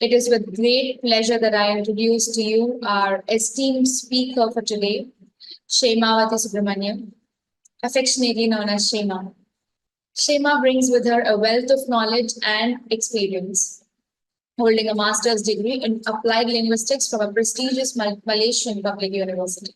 It is with great pleasure that I introduce to you our esteemed speaker for today, Shemawathi Subramaniam, affectionately known as Shema. Shema brings with her a wealth of knowledge and experience, holding a master's degree in applied linguistics from a prestigious Malaysian public university.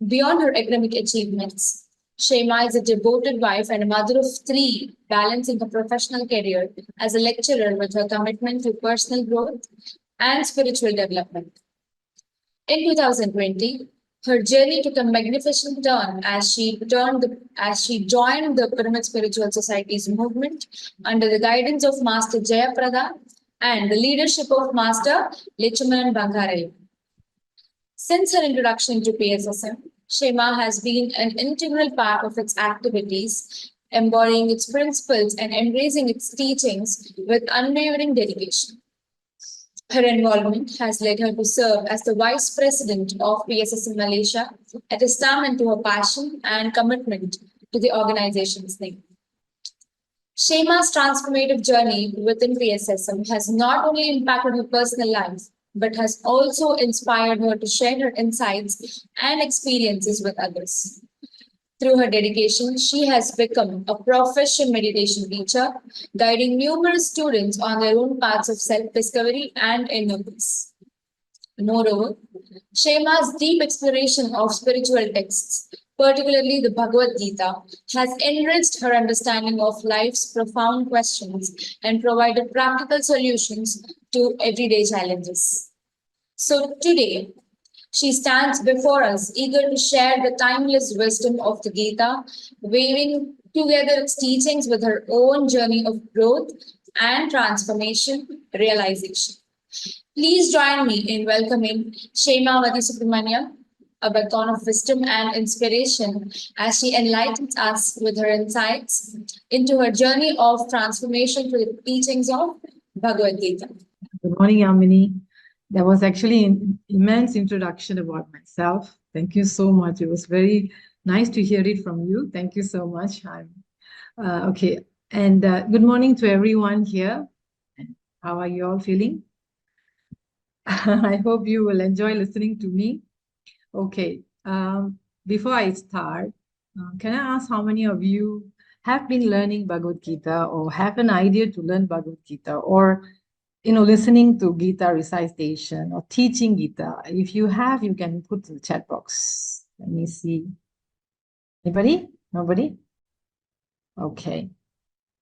Beyond her academic achievements, Shema is a devoted wife and a mother of three, balancing her professional career as a lecturer with her commitment to personal growth and spiritual development. In 2020, her journey took a magnificent turn as she joined the Pyramid Spiritual Society's movement under the guidance of Master Jayaprada and the leadership of Master Lechumanan Bangarel. Since her introduction to PSSM, Shema has been an integral part of its activities, embodying its principles and embracing its teachings with unwavering dedication. Her involvement has led her to serve as the Vice President of PSSM Malaysia, a testament to her passion and commitment to the organization's name. Shema's transformative journey within PSSM has not only impacted her personal life, but has also inspired her to share her insights and experiences with others. Through her dedication, she has become a professional meditation teacher, guiding numerous students on their own paths of self-discovery and inner peace. Moreover, Shema's deep exploration of spiritual texts, particularly the Bhagavad Gita, has enriched her understanding of life's profound questions and provided practical solutions to everyday challenges. So today, she stands before us, eager to share the timeless wisdom of the Gita, weaving together its teachings with her own journey of growth and transformation realization. Please join me in welcoming Shemawathi Subramaniam, a beacon of wisdom and inspiration, as she enlightens us with her insights into her journey of transformation through the teachings of Bhagavad Gita. Good morning, Yamini. That was actually an immense introduction about myself. Thank you so much. It was very nice to hear it from you. Thank you so much. Okay. And good morning to everyone here. How are you all feeling? I hope you will enjoy listening to me. Okay. Before I start, can I ask how many of you have been learning Bhagavad Gita or have an idea to learn Bhagavad Gita or listening to Gita recitation or teaching Gita? If you have, you can put in the chat box. Let me see. Anybody? Nobody? Okay.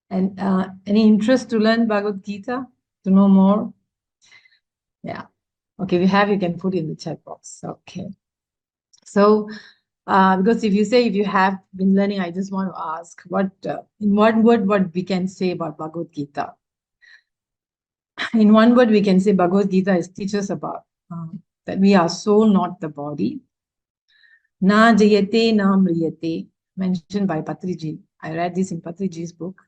And any interest to learn Bhagavad Gita? To know more? Yeah. Okay, if you have, you can put in the chat box. Okay. So, because if you have been learning, I just want to ask, in one word, what we can say about Bhagavad Gita? In one word, we can say Bhagavad Gita teaches about that we are soul, not the body. Na jayate na mriyate, mentioned by Patriji. I read this in Patriji's book.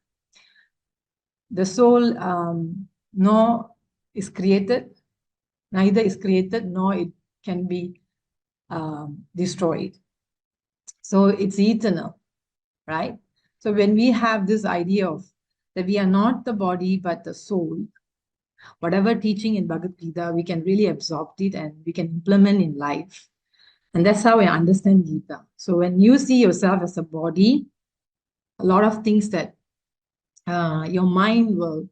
The soul nor is created, neither is created, nor it can be destroyed. So it's eternal, right? So when we have this idea of that we are not the body, but the soul, whatever teaching in Bhagavad Gita, we can really absorb it and we can implement in life. And that's how I understand Gita. So when you see yourself as a body, a lot of things that your mind will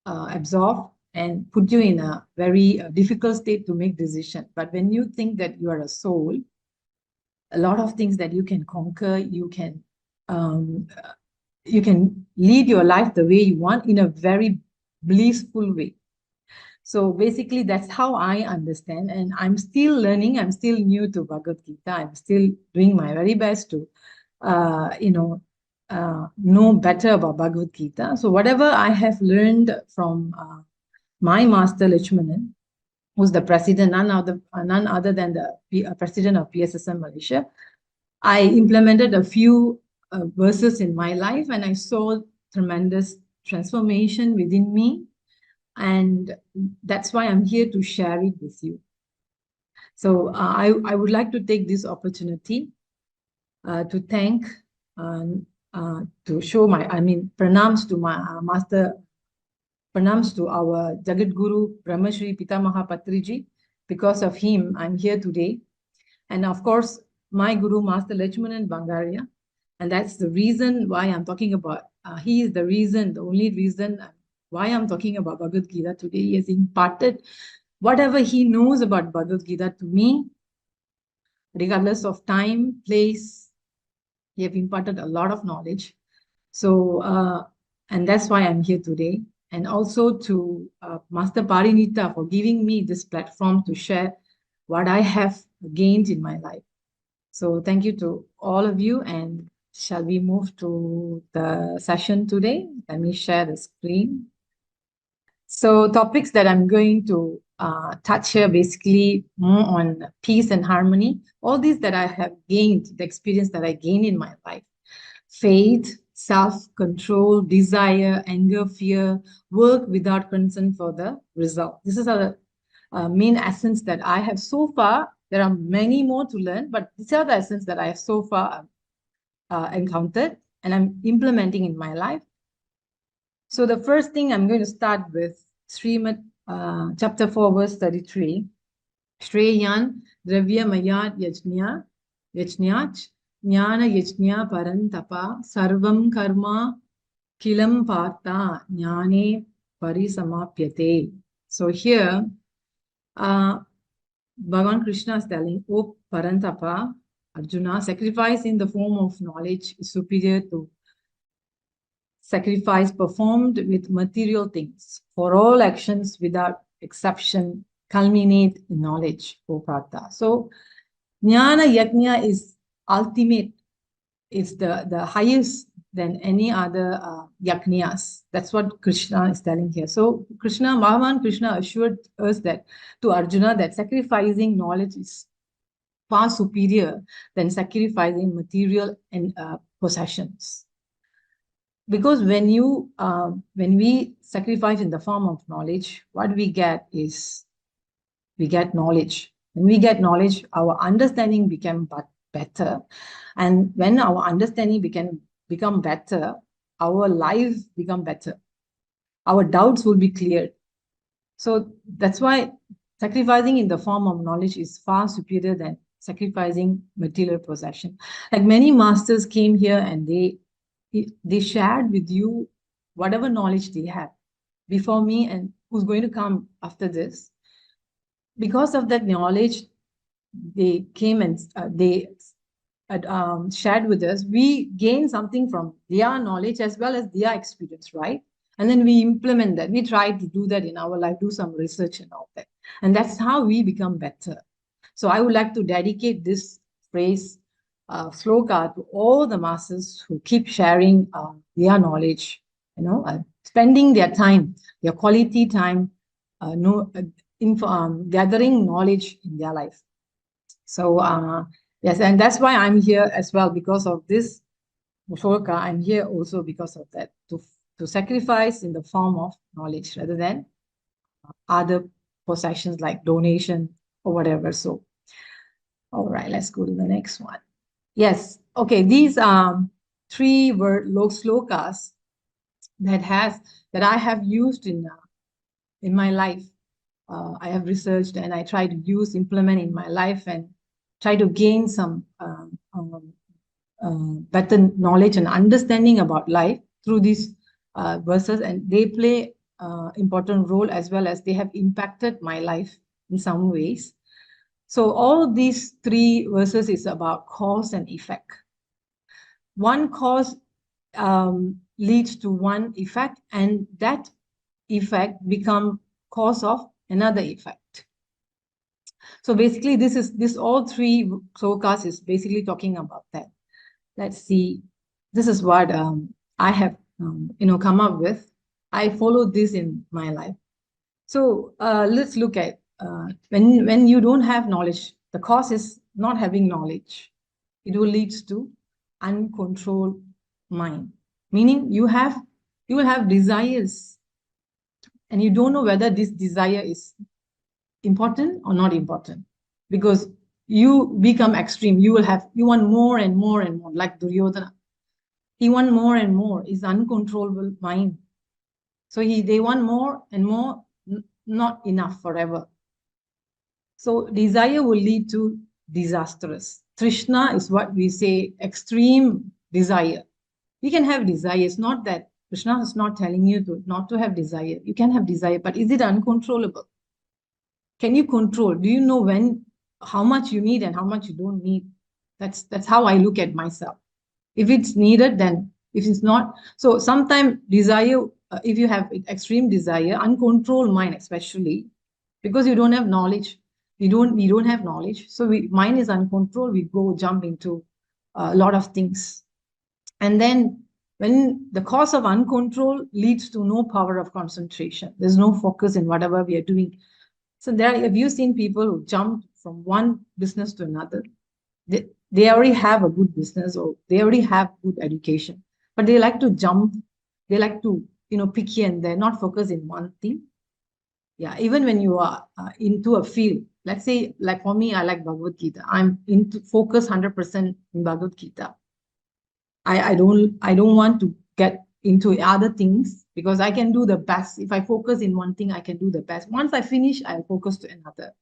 absorb and put you in a very difficult state to make decisions. But when you think that you are a soul, a lot of things that you can conquer, you can lead your life the way you want in a very blissful way. So basically, that's how I understand. And I'm still learning. I'm still new to Bhagavad Gita. I'm still doing my very best to, know better about Bhagavad Gita. So whatever I have learned from my master Lechumanan, who's the president, none other than the president of PSSM Malaysia, I implemented a few verses in my life, and I saw tremendous transformation within me. And that's why I'm here to share it with you. So I would like to take this opportunity to thank, to show pranams to my Master pranams to our Jagat Guru, Brahmarshi Pitamaha Patriji. Because of him, I'm here today. And of course, my Guru, Master Lachmanan Bangaria. And that's the reason why I'm talking about, he is the reason, the only reason why I'm talking about Bhagavad Gita today. He has imparted whatever he knows about Bhagavad Gita to me, regardless of time, place. He have imparted a lot of knowledge. So, and that's why I'm here today. And also to Master Parinita for giving me this platform to share what I have gained in my life. So thank you to all of you. And shall we move to the session today? Let me share the screen. So topics that I'm going to touch here, basically more on peace and harmony. All these that I have gained, the experience that I gained in my life. Faith, self-control, desire, anger, fear, work without concern for the result. This is a main essence that I have so far. There are many more to learn, but these are the essence that I have so far encountered and I'm implementing in my life. So the first thing I'm going to start with Shrimad chapter 4, verse 33. Shreyan dravya mayat yajnyach jnana yajnya parantapa sarvam karma kilam partha jnane parisamapyate. So here, Bhagavan Krishna is telling, O Parantapa, Arjuna, sacrifice in the form of knowledge is superior to sacrifice performed with material things. For all actions without exception culminate in knowledge, O Partha. So Jnana Yajna is ultimate. It's the highest than any other yajnas. That's what Krishna is telling here. So Bhagavan Krishna assured us that to Arjuna that sacrificing knowledge is far superior than sacrificing material and possessions. Because when we sacrifice in the form of knowledge, what we get is we get knowledge. When we get knowledge, our understanding became better. And when our understanding become better, our life become better. Our doubts will be cleared. So that's why sacrificing in the form of knowledge is far superior than sacrificing material possession. Like many masters came here and they shared with you whatever knowledge they had before me and who's going to come after this. Because of that knowledge, they came and they shared with us. We gain something from their knowledge as well as their experience, right? And then we implement that. We try to do that in our life, do some research and all that. And that's how we become better. So I would like to dedicate this phrase, sloka, to all the masters who keep sharing their knowledge, spending their time, their quality time, gathering knowledge in their life. So yes, and that's why I'm here as well, because of this sloka. I'm here also because of that, to sacrifice in the form of knowledge rather than other possessions like donation or whatever. So, all right, let's go to the next one. Yes, okay, these are 3 word slokas that I have used in my life. I have researched and I try to implement in my life and try to gain some better knowledge and understanding about life through these verses, and they play important role as well as they have impacted my life in some ways. So all these 3 verses is about cause and effect. One cause leads to one effect, and that effect become cause of another effect. So basically, this all 3 slokas is basically talking about that. Let's see. This is what I have come up with. I follow this in my life. So let's look at when you don't have knowledge, the cause is not having knowledge. It will lead to uncontrolled mind. Meaning you will have desires and you don't know whether this desire is important or not important, because you become extreme. You want more and more and more, like Duryodhana. He want more and more. Is uncontrollable mind. So they want more and more, not enough forever. So desire will lead to disastrous. Trishna is what we say, extreme desire. We can have desire. It's not that Krishna is not telling you not to have desire. You can have desire, but is it uncontrollable? Can you control? Do you know how much you need and how much you don't need? That's how I look at myself. If it's needed, then if it's not. So sometimes desire, if you have extreme desire, uncontrolled mind especially, because you don't have knowledge, we don't have knowledge. So mind is uncontrolled. We jump into a lot of things. And then when the cause of uncontrol leads to no power of concentration, there's no focus in whatever we are doing. So have you seen people who jump from one business to another? They already have a good business or they already have good education, but they like to jump. They like to, pick here and there, not focus in one thing. Yeah, even when you are into a field, let's say, like for me, I like Bhagavad Gita. I'm into focus 100% in Bhagavad Gita. I don't want to get into other things because I can do the best. If I focus in one thing, I can do the best. Once I finish, I'll focus to another.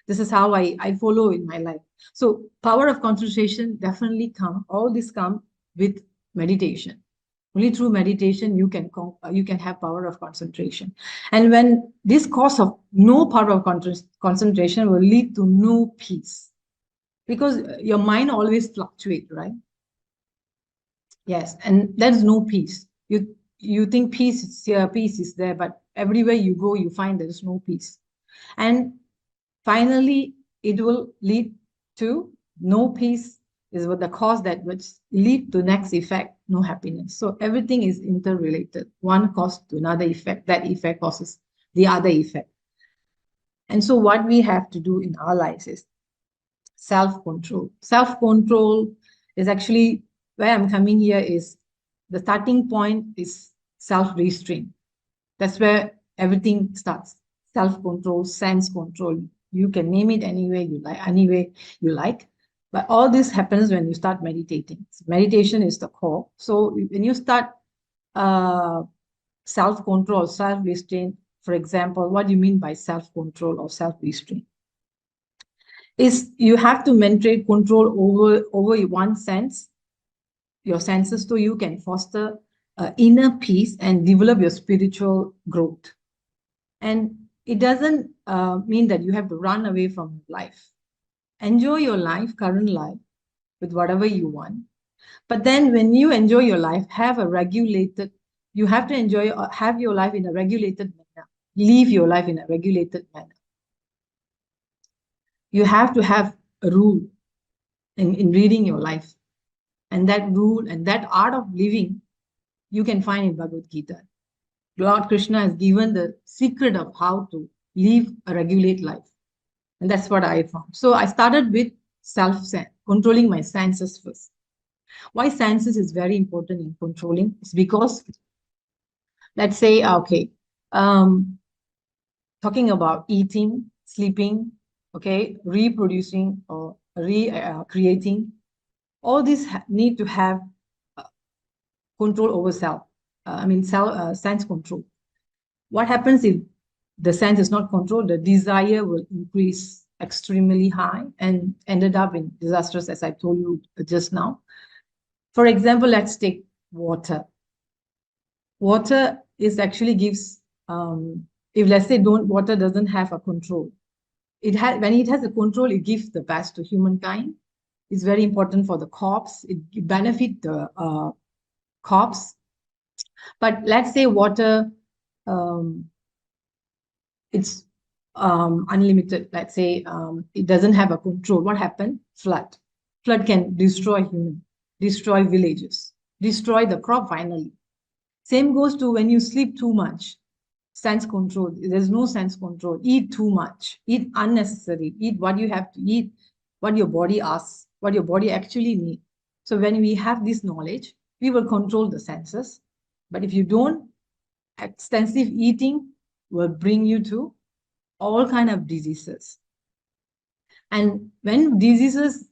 This is how I follow in my life. So power of concentration definitely all this come with meditation. Only through meditation you can have power of concentration. And when this cause of no power of concentration will lead to no peace, because your mind always fluctuates, right? Yes, and there's no peace. You think peace is here, peace is there, but everywhere you go, you find there's no peace. And finally, it will lead to no peace is what the cause that which lead to next effect, no happiness. So everything is interrelated. One cause to another effect. That effect causes the other effect. And so what we have to do in our lives is self-control. Self-control is actually where I'm coming here is the starting point is self-restraint. That's where everything starts. Self-control, sense control. You can name it any way you like. But all this happens when you start meditating. So meditation is the core. So when you start self-control, self-restraint, for example, what do you mean by self-control or self-restraint? Is you have to maintain control over one sense, your senses, so you can foster inner peace and develop your spiritual growth. And it doesn't mean that you have to run away from life. Enjoy your life, current life, with whatever you want. But then when you enjoy your life, you have to have your life in a regulated manner. Live your life in a regulated manner. You have to have a rule in reading your life. And that rule and that art of living, you can find in Bhagavad Gita. Lord Krishna has given the secret of how to live a regulate life. And that's what I found. So I started with controlling my senses first. Why senses is very important in controlling? It's because, let's say, okay, talking about eating, sleeping, okay, reproducing or creating, all these need to have control over sense control. What happens if the sense is not controlled? The desire will increase extremely high and ended up in disastrous, as I told you just now. For example, let's take water. Water is actually gives, if let's say water doesn't have a control, when it has a control, it gives the best to humankind. It's very important for the crops. It benefits the crops. But let's say water, it's unlimited. Let's say it doesn't have a control. What happened? Flood. Flood can destroy humans, destroy villages, destroy the crop finally. Same goes to when you sleep too much. Sense control. There's no sense control. Eat too much. Eat unnecessary. Eat what you have to eat, what your body asks, what your body actually needs. So when we have this knowledge, we will control the senses. But if you don't, extensive eating will bring you to all kind of diseases. And when diseases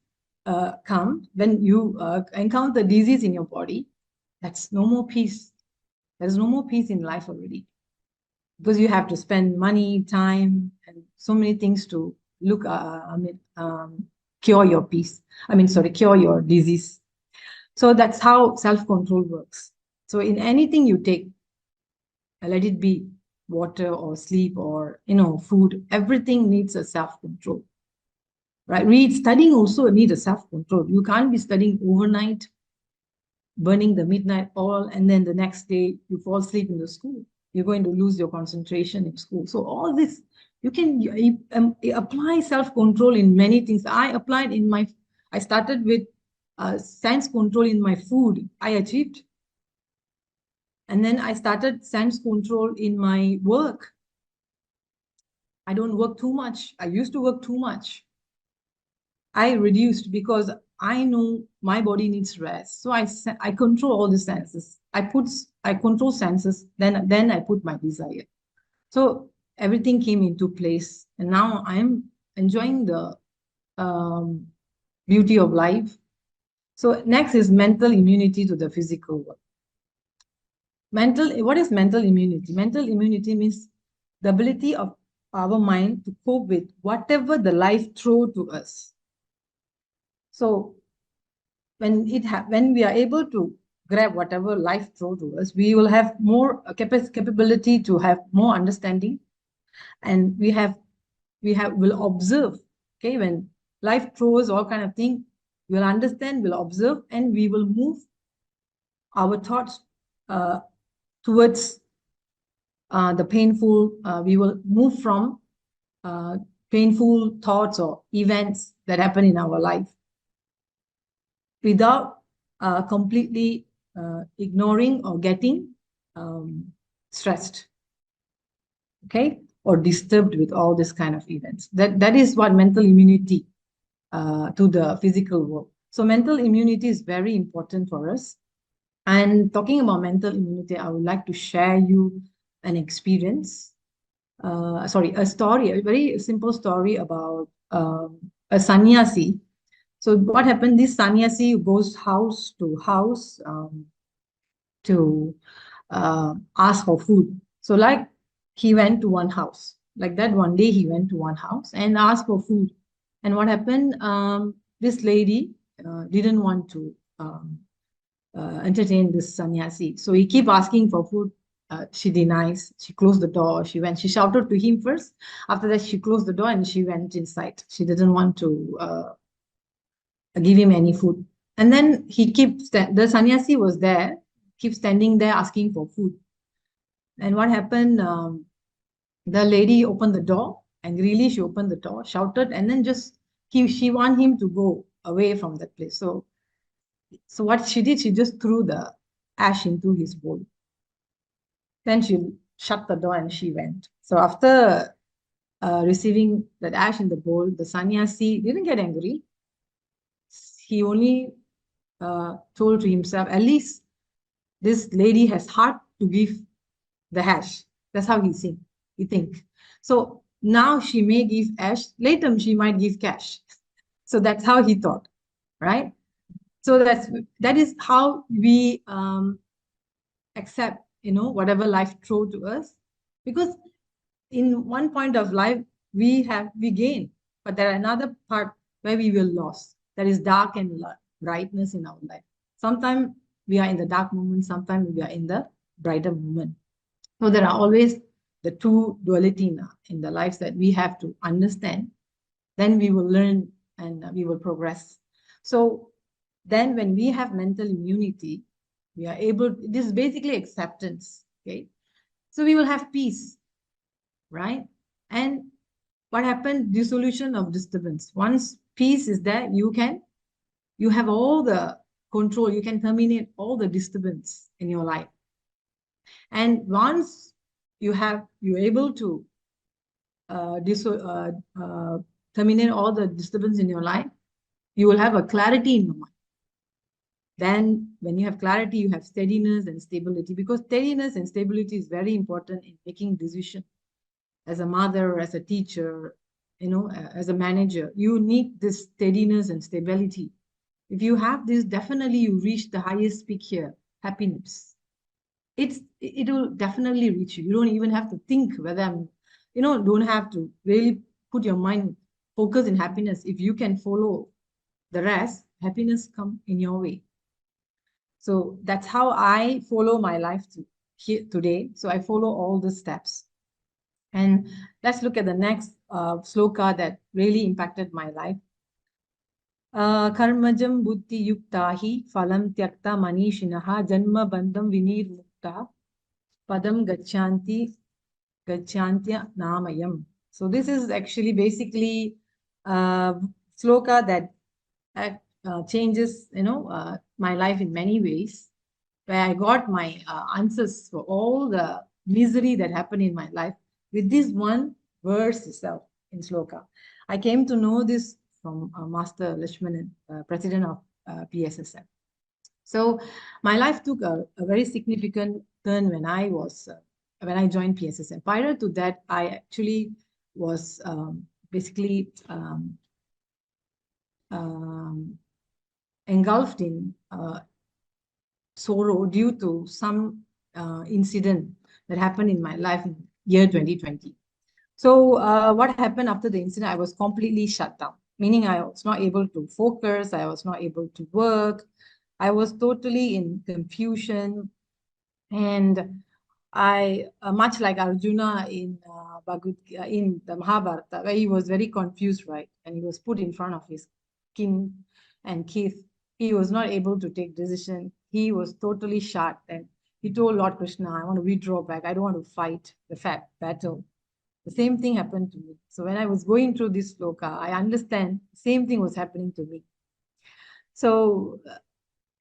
come, when you encounter disease in your body, that's no more peace. There's no more peace in life already. because you have to spend money, time, and so many things to cure your peace. Cure your disease. So that's how self-control works. So in anything you take, let it be water or sleep or food, everything needs a self-control, right? Studying also needs a self-control. You can't be studying overnight, burning the midnight oil, and then the next day you fall asleep in the school. You're going to lose your concentration in school. So all this, you can apply self-control in many things. I started with sense control in my food. I achieved. And then I started sense control in my work. I don't work too much. I used to work too much. I reduced because I know my body needs rest. So I control all the senses. I control senses, then I put my desire. So everything came into place. And now I'm enjoying the um, beauty of life. So next is mental immunity to the physical world. What is mental immunity? Mental immunity means the ability of our mind to cope with whatever the life throws to us. So when we are able to grab whatever life throws to us, we will have more capability to have more understanding, and will observe. Okay, when life throws all kind of thing, we'll understand, we'll observe, and we will move our thoughts towards the painful. We will move from painful thoughts or events that happen in our life without completely ignoring or getting stressed, okay, or disturbed with all this kind of events. That is what mental immunity to the physical world. So mental immunity is very important for us. And talking about mental immunity, I would like to share you an experience. A story, a very simple story about a sannyasi. So what happened? This sannyasi goes house to house to ask for food. So like he went to one house, like that one day he went to one house and asked for food. And what happened? This lady didn't want to entertain this sannyasi. So he keep asking for food. She denies. She closed the door. She shouted to him first. After that, she closed the door and she went inside. She didn't want to give him any food. And then the sannyasi was there, keep standing there asking for food. And what happened? The lady opened the door, angrily she opened the door, shouted, and then she want him to go away from that place. So what she did, she just threw the ash into his bowl. Then she shut the door and she went. So after receiving that ash in the bowl, the sannyasi didn't get angry. He only told to himself, at least this lady has heart to give the ash. That's how he think. So now she may give ash, later she might give cash. So that's how he thought, right? So that is how we accept, whatever life throws to us. Because in one point of life, we gain, but there are another part where we will lose. There is dark and brightness in our life. Sometimes we are in the dark moment, sometimes we are in the brighter moment. So there are always the two duality in the lives that we have to understand. Then we will learn and we will progress. So then when we have mental immunity, we are able, this is basically acceptance, okay? So we will have peace, right? And what happened? Dissolution of disturbance. Once peace is there, you have all the control, you can terminate all the disturbance in your life. And once you're able to terminate all the disturbance in your life, you will have a clarity in your mind. Then when you have clarity, you have steadiness and stability, because steadiness and stability is very important in making decisions. As a mother, as a teacher, as a manager, you need this steadiness and stability. If you have this, definitely you reach the highest peak here, happiness. it will definitely reach you. You don't even have to think whether I'm, don't have to really put your mind focus in happiness. If you can follow the rest, happiness come in your way. So that's how I follow my life today. So I follow all the steps. And let's look at the next sloka that really impacted my life. Karmajam buddhi yuktahi phalam tyakta manishinaha janma bandham vinirmukta padam gacchantya namayam. So this is actually basically sloka that changes, my life in many ways, where I got my answers for all the misery that happened in my life with this one verse itself in sloka. I came to know this from Master Lakshmanan, president of PSSM. So my life took a very significant turn when I joined PSSM. Prior to that, I actually was basically engulfed in sorrow due to some incident that happened in my life in year 2020. So what happened after the incident, I was completely shut down, meaning I was not able to focus, I was not able to work, I was totally in confusion. And I, much like Arjuna in in the Mahabharata, where he was very confused, right? And he was put in front of his king and kith. He was not able to take decision. He was totally shocked, and he told Lord Krishna, I want to withdraw back. I don't want to fight the battle. The same thing happened to me. So when I was going through this sloka, I understand the same thing was happening to me. So,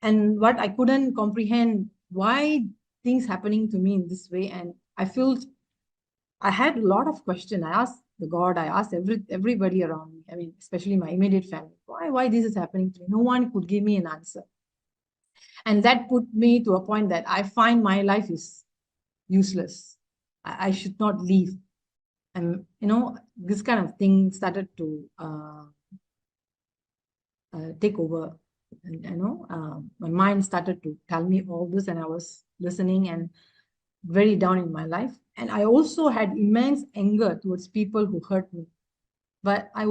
and what I couldn't comprehend, why things happening to me in this way, and I had a lot of questions. I asked the God, I asked everybody around me. I mean, especially my immediate family, why this is happening to me? No one could give me an answer. And that put me to a point that I find my life is useless. I should not live. And, this kind of thing started to take over. And, my mind started to tell me all this, and I was listening and very down in my life. And I also had immense anger towards people who hurt me. But I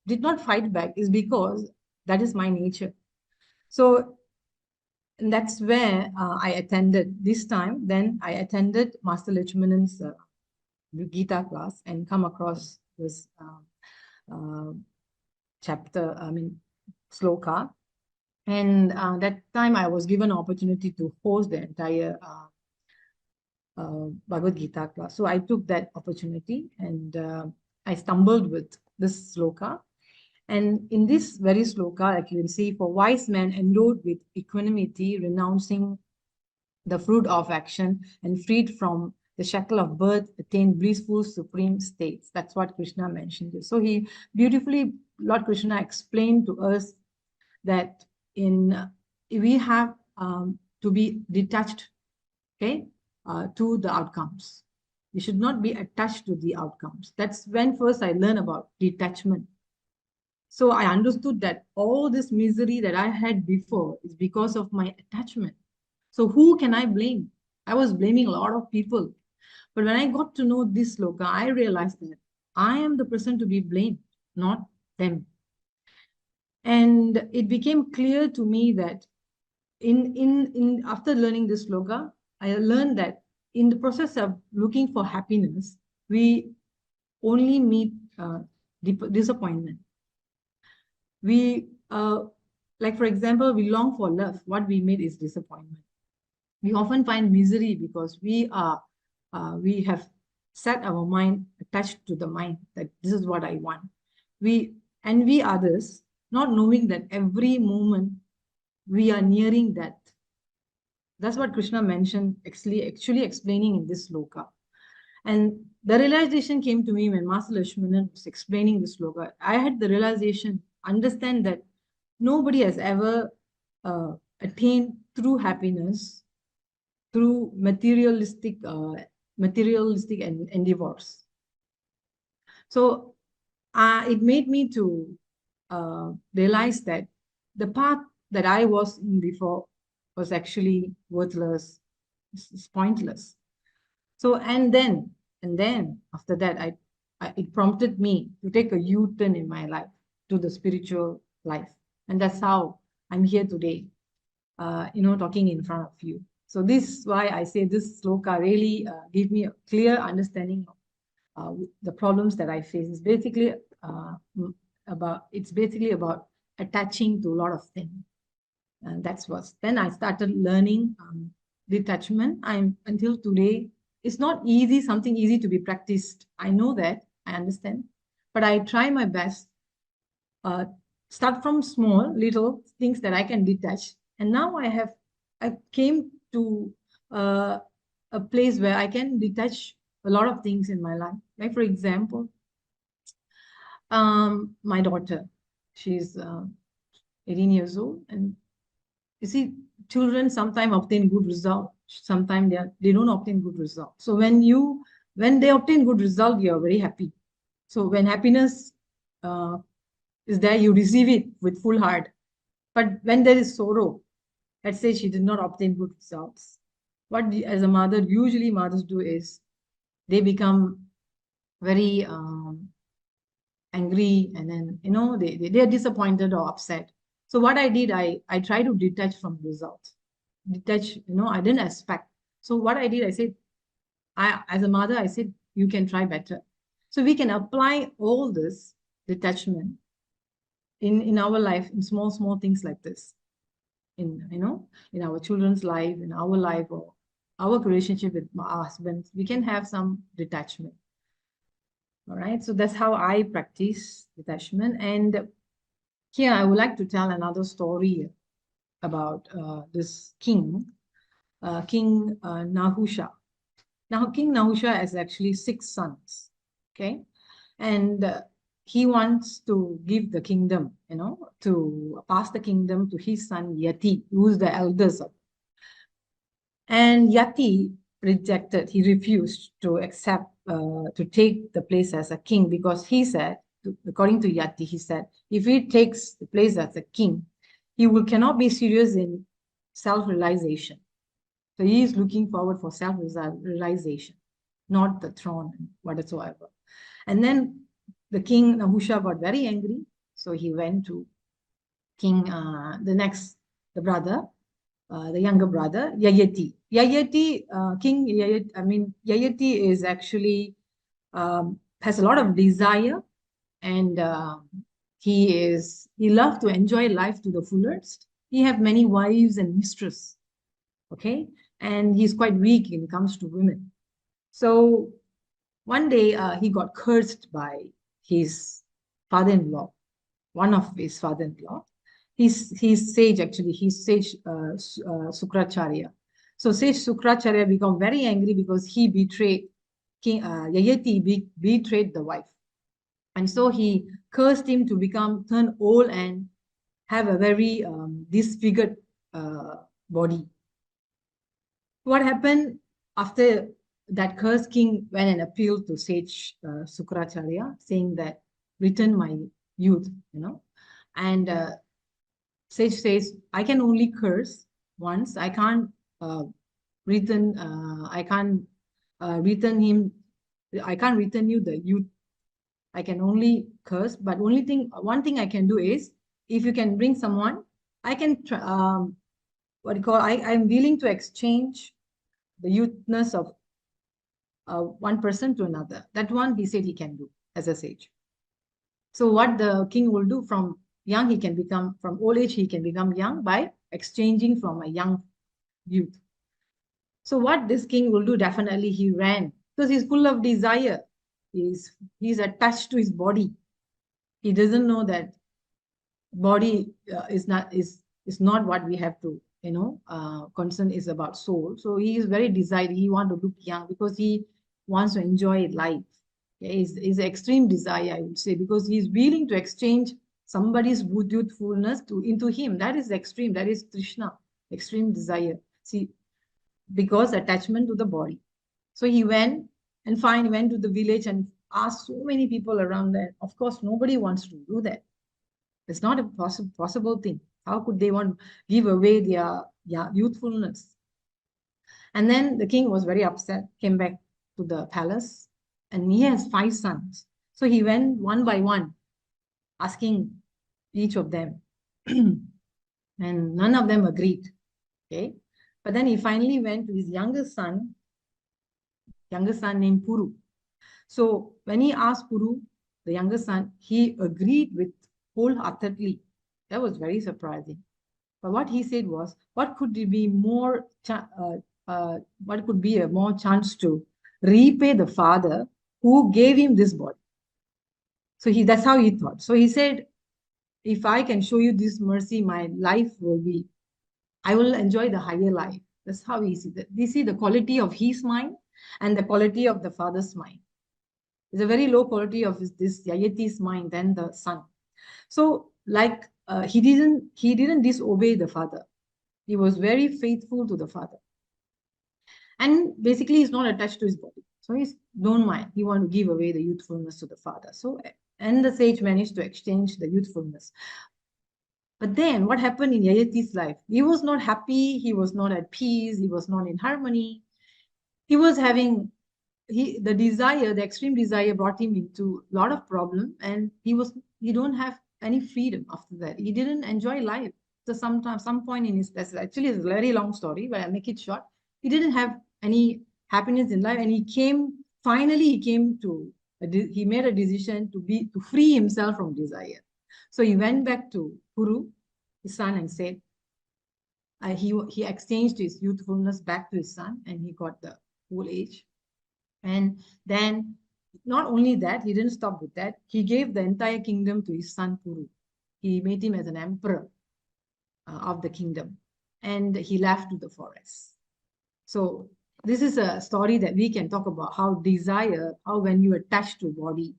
did not fight back, is because that is my nature. So and that's where I attended this time. Then I attended Master Lakshmanan's Gita class and come across this chapter, sloka. And that time I was given an opportunity to host the entire Bhagavad Gita class. So I took that opportunity, and I stumbled with this sloka. And in this very sloka, like you can see, for wise men endowed with equanimity, renouncing the fruit of action, and freed from the shackle of birth, attain blissful supreme states. That's what Krishna mentioned. So he beautifully, Lord Krishna explained to us that we have to be detached, okay, to the outcomes. We should not be attached to the outcomes. That's when first I learned about detachment. So I understood that all this misery that I had before is because of my attachment. So who can I blame? I was blaming a lot of people. But when I got to know this sloka, I realized that I am the person to be blamed, not them. And it became clear to me that after learning this sloka, I learned that in the process of looking for happiness, we only meet disappointment. We, like for example, we long for love. What we meet is disappointment. We often find misery because we have set our mind attached to the mind that this is what I want. We envy others, not knowing that every moment we are nearing that. That's what Krishna mentioned, actually explaining in this sloka. And the realization came to me when Master Lakshmanan was explaining this sloka. I had the realization, understand that nobody has ever attained true happiness through materialistic endeavors. So it made me to realize that the path that I was in before was actually worthless. It's pointless. So, and then after that, it prompted me to take a U-turn in my life to the spiritual life. And that's how I'm here today, talking in front of you. So this is why I say this sloka really gave me a clear understanding of the problems that I face. It's basically about attaching to a lot of things. And that's what. Then I started learning detachment. Until today, it's not easy, something easy to be practiced. I know that, I understand, but I try my best. Start from small, little things that I can detach. And now I came to a place where I can detach a lot of things in my life. Like, for example, my daughter, she's 18 years old, and you see, children sometimes obtain good result, sometimes they don't obtain good result. So when they obtain good result, you're very happy. So when happiness is there, you receive it with full heart. But when there is sorrow, let's say she did not obtain good results, what as a mother, usually mothers do is they become very angry, and then they are disappointed or upset. So what I did, I try to detach from results. Detach, I didn't expect. So what I did, I said, as a mother, I said, you can try better. So we can apply all this detachment in our life, in small things like this, in our children's life, in our life, or our relationship with our husbands. We can have some detachment. All right, so that's how I practice detachment. And here I would like to tell another story about this king, King Nahusha. Now, King Nahusha has actually 6 sons, okay? And he wants to give the kingdom, to pass the kingdom to his son Yati, who is the eldest of. And Yati rejected, he refused to accept, to take the place as a king, because he said, according to Yati, he said, if he takes the place as a king, he cannot be serious in self-realization. So he is looking forward for self-realization, not the throne whatsoever. And then the king Nahusha got very angry. So he went to king, the brother, the younger brother, Yayati. King Yayati, Yayati is actually, has a lot of desire, and he loves to enjoy life to the fullest. He have many wives and mistresses, okay? And he's quite weak when it comes to women. So one day he got cursed by his father-in-law, one of his father-in-law. He's sage, actually. He's sage Sukracharya. So sage Sukracharya became very angry because he betrayed King Yayati, betrayed the wife. And so he cursed him to turn old and have a very disfigured body. What happened after that? Cursed king went and appealed to sage Sukracharya, saying that, return my youth, and sage says, I can only curse once. I can't return. I can't return him. I can't return you the youth. I can only curse. But one thing I can do is, if you can bring someone, I can. I'm willing to exchange the youthness of one person to another. That one, he said, he can do as a sage. So what the king will do, from old age, he can become young by exchanging from a young youth. So what this king will do, definitely he ran, because he's full of desire. He's attached to his body. He doesn't know that body is not what we have to, concern is about soul. So he is very desired. He wants to look young because he wants to enjoy life. Okay? Is extreme desire, I would say, because he's willing to exchange somebody's youthfulness into him. That is extreme. That is Krishna, extreme desire. See, because attachment to the body. So he went to the village and asked so many people around there. Of course, nobody wants to do that. It's not a possible thing. How could they want to give away their youthfulness? And then the king was very upset, came back to the palace, and he has 5 sons. So he went one by one, asking each of them, and none of them agreed. Okay, but then he finally went to his youngest son named Puru. So when he asked Puru, the younger son, he agreed with wholeheartedly. That was very surprising. But what he said was, what could be more, what could be a more chance to repay the father who gave him this body? So that's how he thought. So he said, if I can show you this mercy, my life will be, I will enjoy the higher life. That's how he sees it. You see the quality of his mind and the quality of the father's mind. It's a very low quality of this Yayati's mind than the son. So like he didn't disobey the father. He was very faithful to the father. And basically he's not attached to his body. So he's don't mind. He want to give away the youthfulness to the father. So and the sage managed to exchange the youthfulness. But then what happened in Yayati's life? He was not happy. He was not at peace. He was not in harmony. He was having the extreme desire brought him into a lot of problem, and he don't have any freedom after that. He didn't enjoy life. So some point in his, that's actually a very long story, but I'll make it short. He didn't have any happiness in life, and he made a decision to free himself from desire. So he went back to Puru, his son, and said, he exchanged his youthfulness back to his son, and he got the old age. And then not only that, he didn't stop with that. He gave the entire kingdom to his son Puru. He made him as an emperor of the kingdom. And he left to the forest. So this is a story that we can talk about how when you attach to body,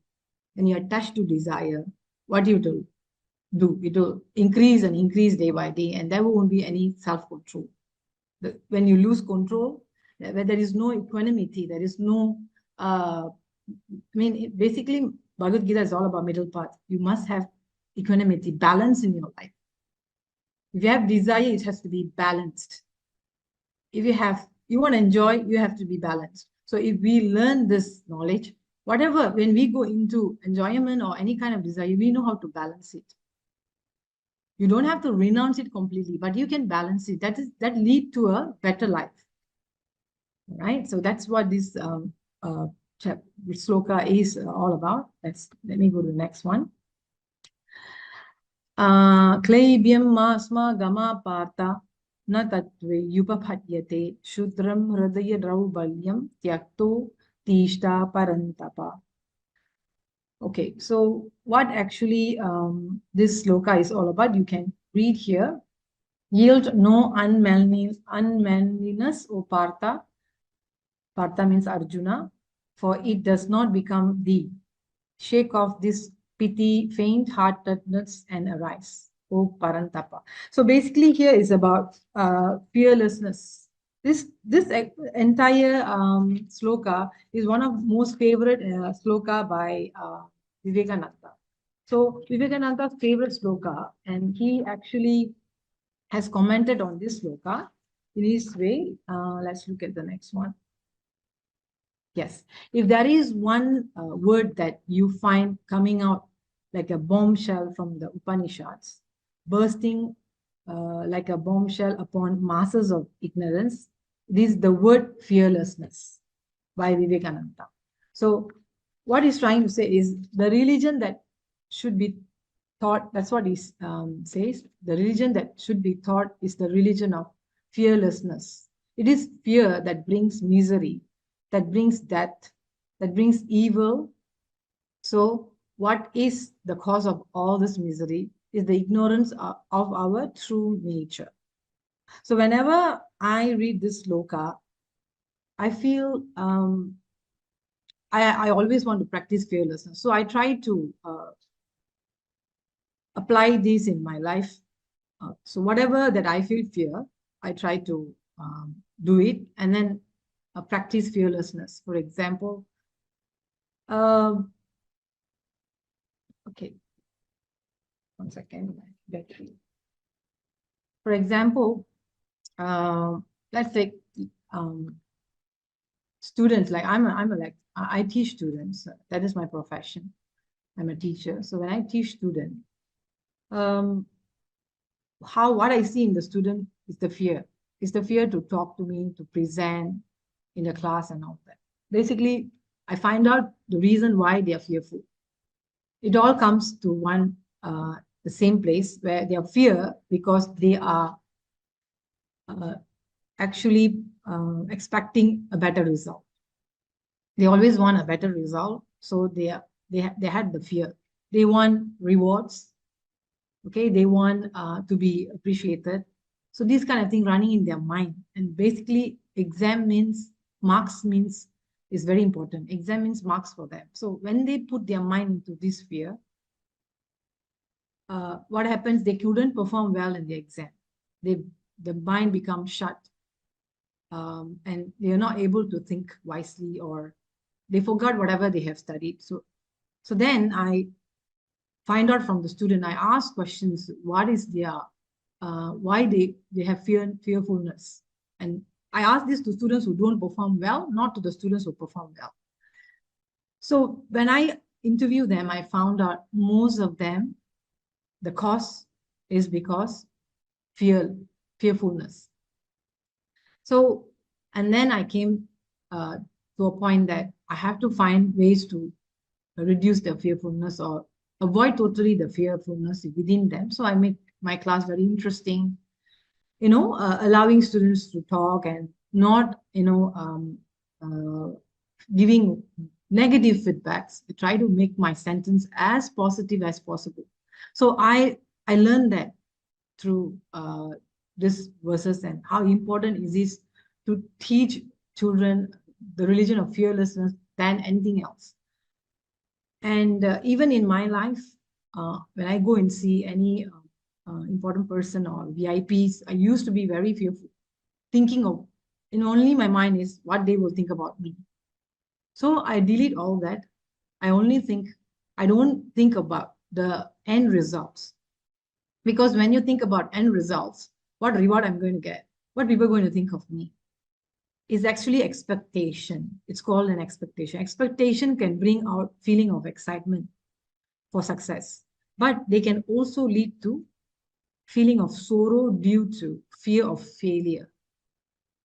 when you attach to desire, what you do. It will increase and increase day by day, and there won't be any self-control. When you lose control, where there is no equanimity, there is no, basically, Bhagavad Gita is all about middle path. You must have equanimity, balance in your life. If you have desire, it has to be balanced. If you want to enjoy, you have to be balanced. So if we learn this knowledge, when we go into enjoyment or any kind of desire, we know how to balance it. You don't have to renounce it completely, but you can balance it. That lead to a better life. Right? So that's what this sloka is all about. Let me go to the next one. Klebhyam masma gama partha na tatve yupaphatyate shudram hridaya draubalyam tyakto tishta parantapa. Okay, so what actually this sloka is all about, you can read here. Yield no unmanliness, O Partha. Partha means Arjuna, for it does not become thee. Shake off this pity, faint-heartedness, and arise, O Parantapa. So basically here is about fearlessness. This entire sloka is one of most favorite sloka by Vivekananda. So Vivekananda's favorite sloka, and he actually has commented on this sloka in his way. Let's look at the next one. Yes, if there is one word that you find coming out like a bombshell from the Upanishads, bursting like a bombshell upon masses of ignorance, it is the word fearlessness by Vivekananda. So what he's trying to say is the religion that should be taught, that's what he says, the religion that should be taught is the religion of fearlessness. It is fear that brings misery, that brings death, that brings evil. So what is the cause of all this misery is the ignorance of our true nature. So whenever I read this sloka, I feel I always want to practice fearlessness. So I try to apply this in my life. So whatever that I feel fear, I try to do it, and then practice fearlessness. For example, okay, 1 second, battery. For example, let's take students, like I teach students. That is my profession. I'm a teacher. So when I teach students, what I see in the student is the fear. It's the fear to talk to me, to present in the class and all that. Basically, I find out the reason why they are fearful. It all comes to the same place where they are fear because they are actually expecting a better result. They always want a better result, so they had the fear. They want rewards. Okay, they want to be appreciated. So this kind of thing running in their mind. And basically, exam means, marks means, is very important. Exam means marks for them. So when they put their mind into this fear, what happens? They couldn't perform well in the exam. The mind becomes shut, and they are not able to think wisely, or they forgot whatever they have studied. So then I find out from the student. I ask questions. What is their why they have fearfulness? And I ask this to students who don't perform well, not to the students who perform well. So when I interview them, I found out most of them, the cause is because fearfulness. So, and then I came to a point that I have to find ways to reduce their fearfulness or avoid totally the fearfulness within them. So I make my class very interesting, allowing students to talk and not, giving negative feedbacks. I try to make my sentence as positive as possible. So I learned that through this verses, and how important it is to teach children the religion of fearlessness than anything else. And even in my life, when I go and see any important person or VIPs, I used to be very fearful, thinking of, only my mind is what they will think about me. So I delete all that. I don't think about the end results. Because when you think about end results, what reward I'm going to get, what people are going to think of me, is actually expectation. It's called an expectation. Expectation can bring out feeling of excitement for success, but they can also lead to feeling of sorrow due to fear of failure.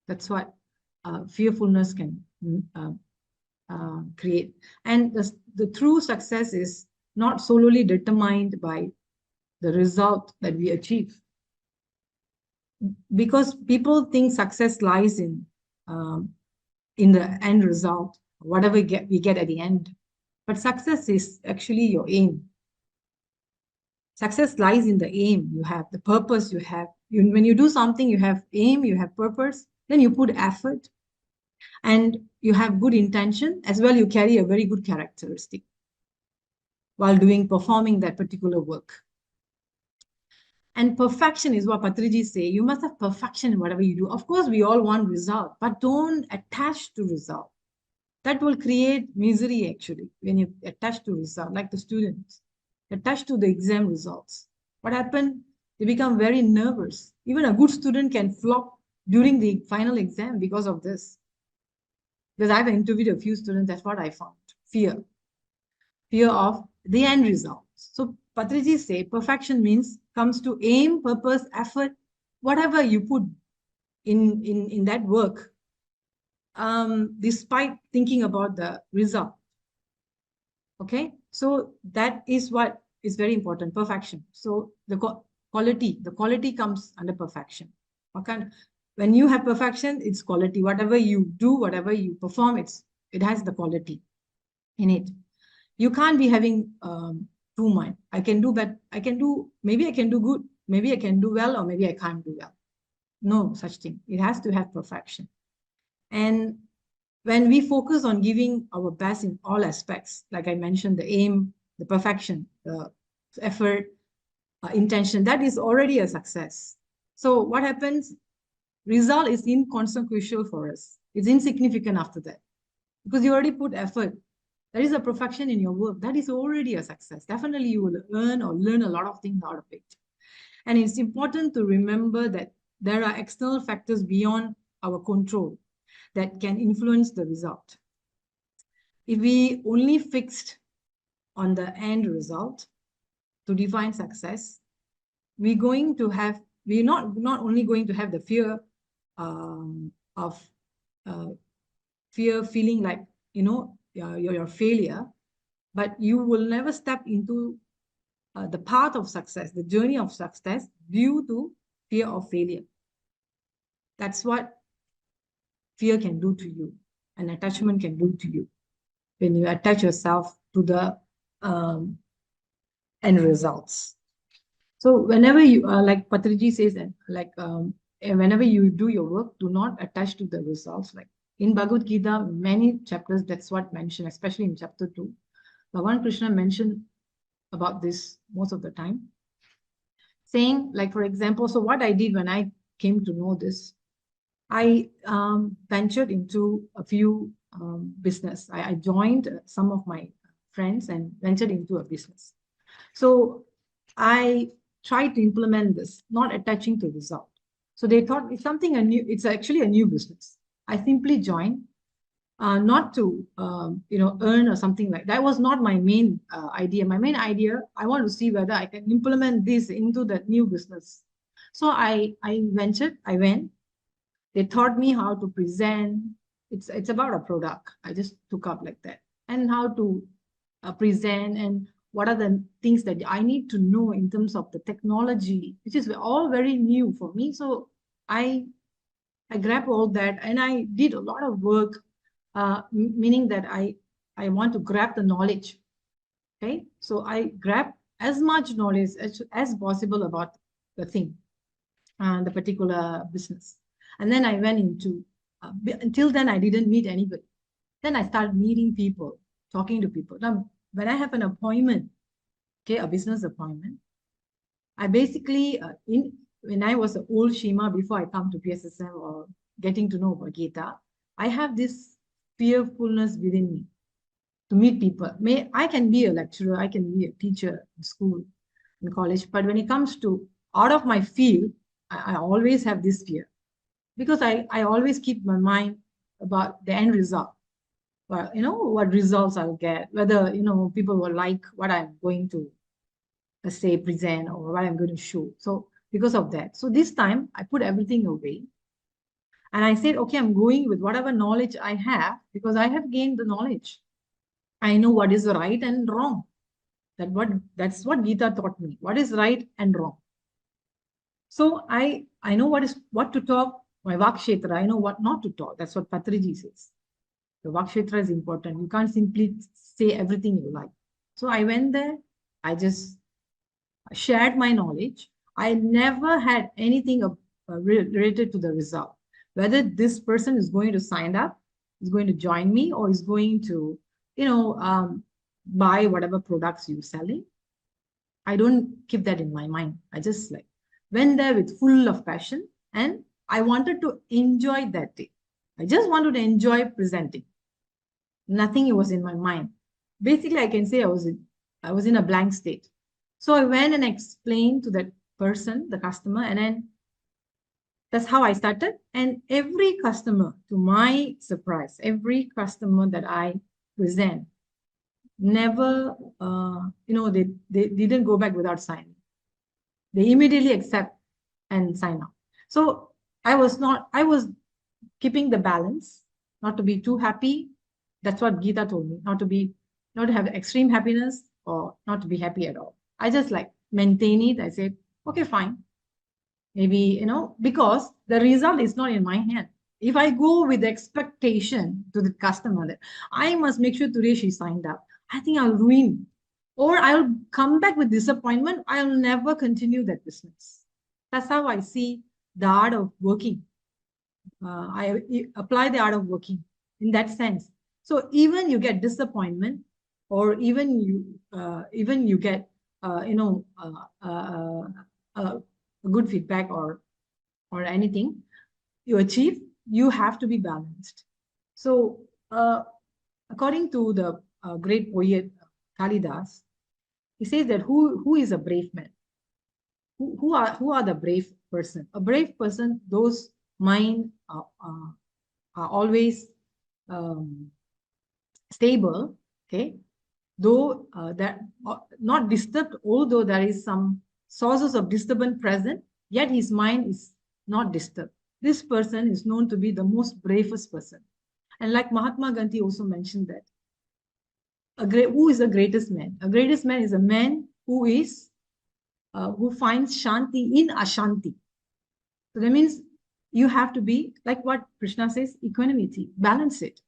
That's what fearfulness can create. And the true success is not solely determined by the result that we achieve. Because people think success lies in the end result, whatever we get at the end. But success is actually your aim. Success lies in the aim you have, the purpose you have. When you do something, you have aim, you have purpose, then you put effort, and you have good intention as well. You carry a very good characteristic while performing that particular work. And perfection is what Patriji say. You must have perfection in whatever you do. Of course, we all want result, but don't attach to result. That will create misery, actually, when you attach to result, like the students attach to the exam results. What happened? They become very nervous. Even a good student can flop during the final exam because of this. Because I've interviewed a few students, that's what I found. Fear of the end result. So Patriji say perfection comes to aim, purpose, effort, whatever you put in that work, despite thinking about the result. Okay, so that is what is very important, perfection. So the quality comes under perfection. When you have perfection, it's quality. Whatever you do, whatever you perform, it has the quality in it. You can't be having two minds. Maybe I can do good, maybe I can do well, or maybe I can't do well. No such thing. It has to have perfection. And when we focus on giving our best in all aspects, like I mentioned, the aim, the perfection, the effort, intention, that is already a success. So what happens? Result is inconsequential for us. It's insignificant after that, because you already put effort. There is a perfection in your work. That is already a success. Definitely you will earn or learn a lot of things out of it. And it's important to remember that there are external factors beyond our control. that can influence the result. If we only fixed on the end result to define success, we're not only going to have the fear of fear feeling like, your failure, but you will never step into the path of success, the journey of success, due to fear of failure. That's what fear can do to you, and attachment can do to you when you attach yourself to the end results. So whenever you, like Patriji says, and whenever you do your work, do not attach to the results. Like in Bhagavad Gita, many chapters, that's what mentioned, especially in chapter 2. Bhagavan Krishna mentioned about this most of the time, saying, like, for example, so what I did when I came to know this, I ventured into a few business. I joined some of my friends and ventured into a business. So I tried to implement this, not attaching to result. So they thought it's actually a new business. I simply joined, not to earn or something like that. That was not my main idea. My main idea, I want to see whether I can implement this into the new business. So I went. They taught me how to present. It's about a product. I just took up like that, and how to present, and what are the things that I need to know in terms of the technology, which is all very new for me. So I grabbed all that, and I did a lot of work, meaning that I want to grab the knowledge. Okay, so I grabbed as much knowledge as possible about the thing, the particular business. And then I went into, until then I didn't meet anybody. Then I started meeting people, talking to people. Now, when I have an appointment, okay, a business appointment, I basically, when I was an old Shema, before I come to PSSM or getting to know about Gita, I have this fearfulness within me to meet people. I can be a lecturer, I can be a teacher in school, in college, but when it comes to out of my field, I always have this fear, because I always keep my mind about the end result. Well, what results I'll get, whether, people will like what I'm going to, let's say, present, or what I'm going to show. So because of that, so this time I put everything away. And I said, okay, I'm going with whatever knowledge I have, because I have gained the knowledge. I know what is right and wrong. That's what Gita taught me. What is right and wrong. So I know what to talk. My Vakshetra, I know what not to talk. That's what Patriji says. The Vakshetra is important. You can't simply say everything you like. So I went there. I just shared my knowledge. I never had anything related to the result. Whether this person is going to sign up, is going to join me, or is going to, buy whatever products you're selling. I don't keep that in my mind. I just went there with full of passion, and I wanted to enjoy that day. I just wanted to enjoy presenting. Nothing was in my mind. Basically, I can say I was in a blank state. So I went and explained to that person, the customer, and then that's how I started. And every customer, to my surprise, every customer that I present, never, they didn't go back without signing. They immediately accept and sign up. So I was keeping the balance, not to be too happy. That's what Gita told me, not to have extreme happiness or not to be happy at all. I just maintain it. I said, okay, fine. Maybe, because the result is not in my hand. If I go with the expectation to the customer that I must make sure today she signed up, I think I'll ruin, or I'll come back with disappointment. I'll never continue that business. That's how I see the art of working. I apply the art of working in that sense. So even you get disappointment, or even you get good feedback or anything you achieve, you have to be balanced. So according to the great poet Kalidas, he says that who is a brave man? Who are the brave person? A brave person, those mind are always stable, okay, though that not disturbed, although there is some sources of disturbance present, yet his mind is not disturbed. This person is known to be the most bravest person. And like Mahatma Gandhi also mentioned that, who is the greatest man? A greatest man is a man who is who finds shanti in ashanti. So that means you have to be, like what Krishna says, equanimity, balance it.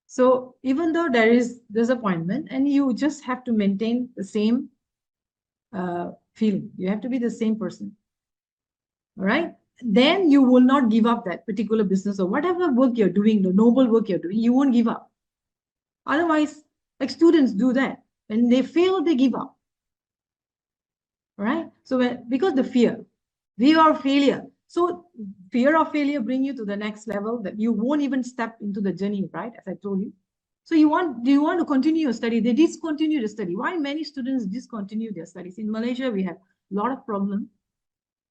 So even though there is disappointment, and you just have to maintain the same feeling, you have to be the same person. All right, then you will not give up that particular business or whatever work you're doing, the noble work you're doing, you won't give up. Otherwise, like students do that. When they fail, they give up. All right, so because the fear of failure. So fear of failure bring you to the next level that you won't even step into the journey, right? As I told you. So do you want to continue your study? They discontinue the study. Why many students discontinue their studies? In Malaysia, we have a lot of problems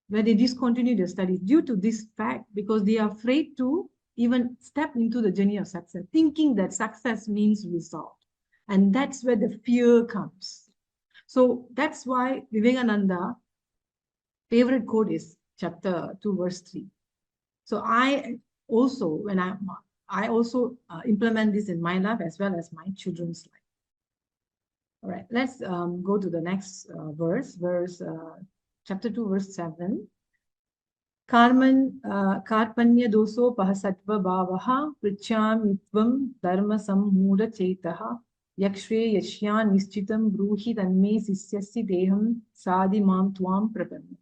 where they discontinue their studies due to this fact, because they are afraid to even step into the journey of success, thinking that success means result. And that's where the fear comes. So that's why Vivekananda favorite quote is chapter 2, verse 3. So I also, when I also implement this in my life as well as my children's life. All right, let's go to the next chapter 2, verse 7. Karpanya doso pahasatva bhavaha prichyamitvam dharma sammudha chetaha yakshre yashyan nishchitam bruhi tanme sisyasya deham sadi mam tvam prapanna.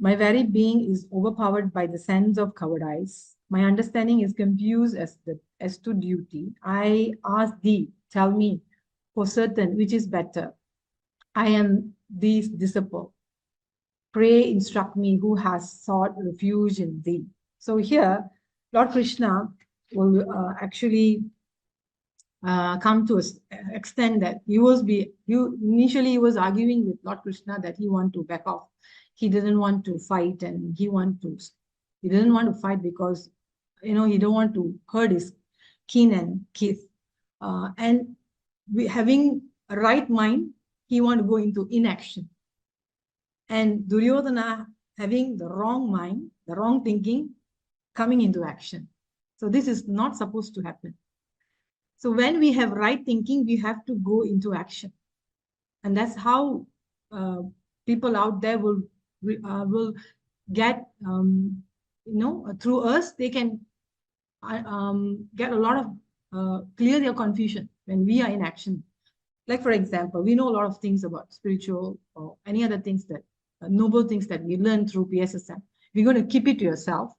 My very being is overpowered by the sense of cowardice. My understanding is confused as to duty. I ask thee, tell me for certain which is better. I am these disciple. Pray, instruct me, who has sought refuge in thee. So here, Lord Krishna will actually come to an extent that initially he was arguing with Lord Krishna that he want to back off. He didn't want to fight, and he didn't want to fight because, he don't want to hurt his kin and kith. And having a right mind, he want to go into inaction. And Duryodhana having the wrong mind, the wrong thinking, coming into action. So this is not supposed to happen. So when we have right thinking, we have to go into action. And that's how people out there will get, through us, they can get a lot of, clear their confusion when we are in action. Like, for example, we know a lot of things about spiritual or any other things that, noble things that we learn through PSSM. We're going to keep it to yourself.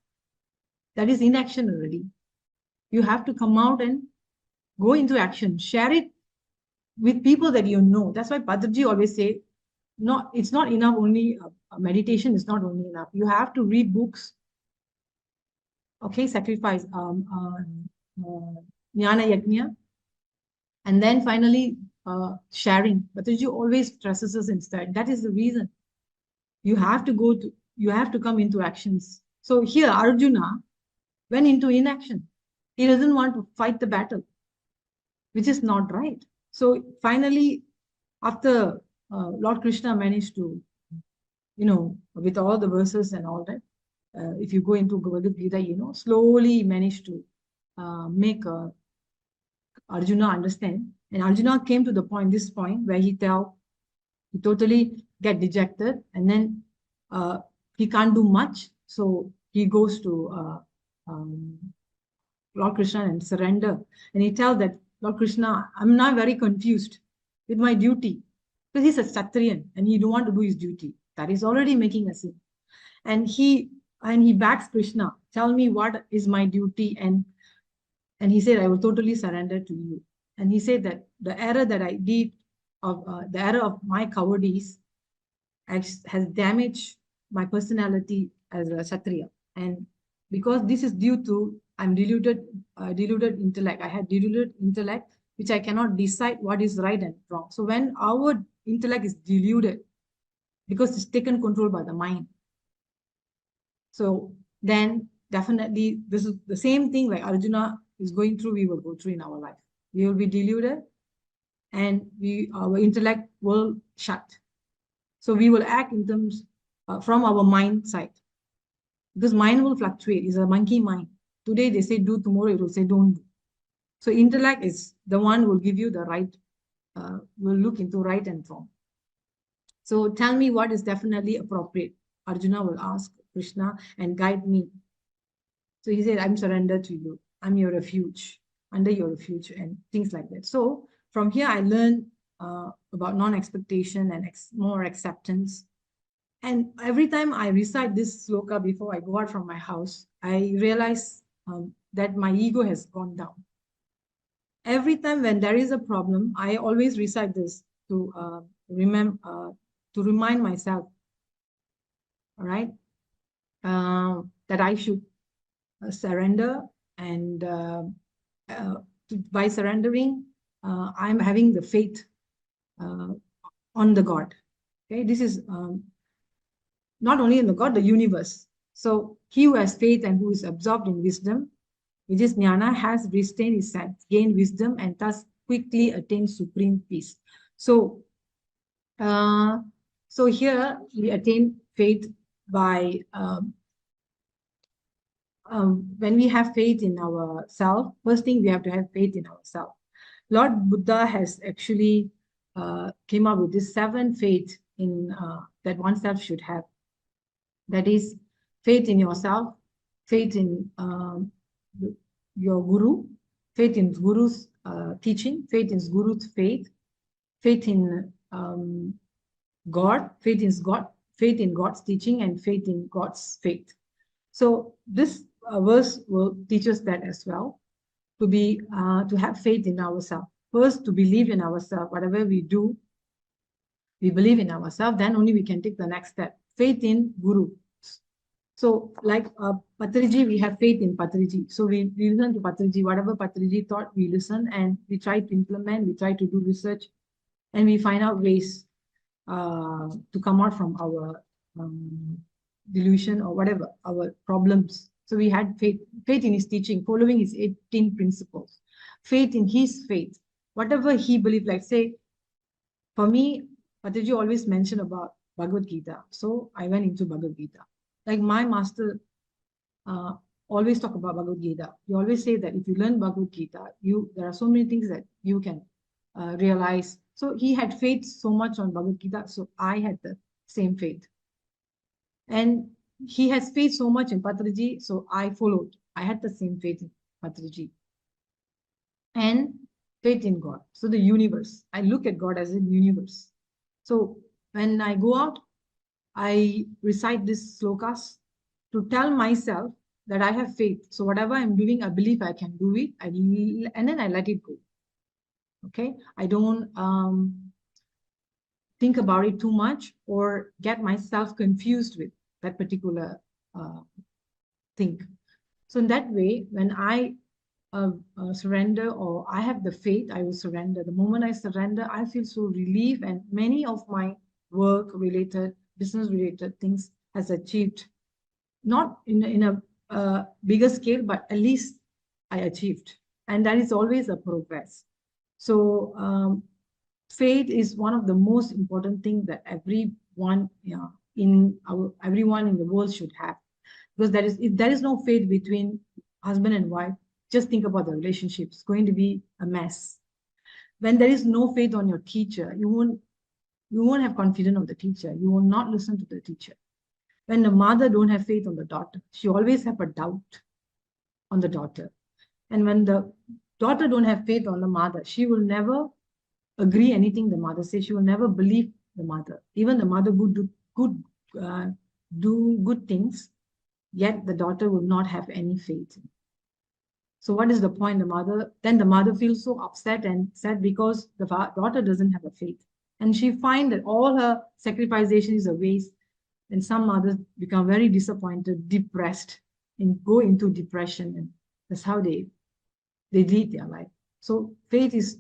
That is inaction already. You have to come out and go into action. Share it with people that you know. That's why Patriji always say, it's not enough only, meditation is not only enough. You have to read books. Okay, sacrifice, Jnana Yajna. And then finally, sharing. Patriji always stresses us instead. That is the reason. You have to come into actions. So here, Arjuna went into inaction. He doesn't want to fight the battle, which is not right. So finally, after Lord Krishna managed to, with all the verses and all that, if you go into Bhagavad Gita, slowly managed to make Arjuna understand. And Arjuna came to this point where he totally get dejected, and then he can't do much. So he goes to Lord Krishna and surrender. And he tells that, Lord Krishna, I'm now very confused with my duty. Because he's a Kshatriyan and he don't want to do his duty. That is already making a sin. And he begs Krishna, tell me what is my duty. And he said, I will totally surrender to you. And he said that the error that I did, the error of my cowardice has damaged my personality as a Kshatriya. And because this is due to I'm deluded intellect. I had deluded intellect, which I cannot decide what is right and wrong. So when our intellect is deluded, because it's taken control by the mind, so then definitely this is the same thing like Arjuna is going through, we will go through in our life. We will be deluded and our intellect will shut. So we will act in terms from our mind side. Because mind will fluctuate. It's a monkey mind. Today they say do, tomorrow it will say don't do. So intellect is the one who will give you the right, will look into right and wrong. So tell me what is definitely appropriate. Arjuna will ask Krishna and guide me. So he said, I'm surrendered to you. I'm your refuge, under your refuge, and things like that. So from here, I learned about non-expectation and more acceptance. And every time I recite this sloka before I go out from my house, I realize that my ego has gone down. Every time when there is a problem, I always recite this to to remind myself, all right, that I should surrender, and by surrendering, I'm having the faith on the God. Okay, this is not only in the God, the universe. So he who has faith and who is absorbed in wisdom, which is jnana, has restrained his sense, gained wisdom, and thus quickly attained supreme peace. So, so here we attain faith by when we have faith in ourselves. First thing, we have to have faith in ourselves. Lord Buddha has actually came up with this 7 faith in that oneself should have. That is faith in yourself, faith in your guru, faith in guru's teaching, faith in guru's faith, faith in God, faith in God's teaching, and faith in God's faith. So this verse will teach us that as well, to have faith in ourselves. First, to believe in ourselves. Whatever we do, we believe in ourselves. Then only we can take the next step. Faith in Guru. So like Patriji, we have faith in Patriji. So we listen to Patriji. Whatever Patriji thought, we listen and we try to implement. We try to do research, and we find out ways to come out from our delusion or whatever, our problems. So we had faith in his teaching, following his 18 principles, faith in his faith, whatever he believed. Like say, for me, Patriji always mentioned about Bhagavad Gita. So I went into Bhagavad Gita. Like my master always talk about Bhagavad Gita. He always say that if you learn Bhagavad Gita, there are so many things that you can realize. So he had faith so much on Bhagavad Gita. So I had the same faith. And he has faith so much in Patriji, so I followed. I had the same faith in Patriji. And faith in God. So the universe. I look at God as a universe. So when I go out, I recite these slokas to tell myself that I have faith. So whatever I'm doing, I believe I can do it. And then I let it go. Okay? I don't think about it too much or get myself confused with that particular thing. So in that way, when I surrender, or I have the faith, I will surrender. The moment I surrender, I feel so relieved, and many of my work-related, business-related things has achieved, not in a bigger scale, but at least I achieved. And that is always a progress. So faith is one of the most important things that everyone everyone in the world should have. Because if there is no faith between husband and wife, just think about the relationship. It's going to be a mess. When there is no faith on your teacher, you won't have confidence of the teacher. You will not listen to the teacher. When the mother don't have faith on the daughter, she always have a doubt on the daughter. And when the daughter don't have faith on the mother, she will never agree anything the mother says. She will never believe the mother. Even the mother would do good things, yet the daughter will not have any faith. So what is the point? Then the mother feels so upset and sad because the daughter doesn't have a faith. And she finds that all her sacrifices is a waste. And some mothers become very disappointed, depressed, and go into depression. And that's how they lead their life. So faith is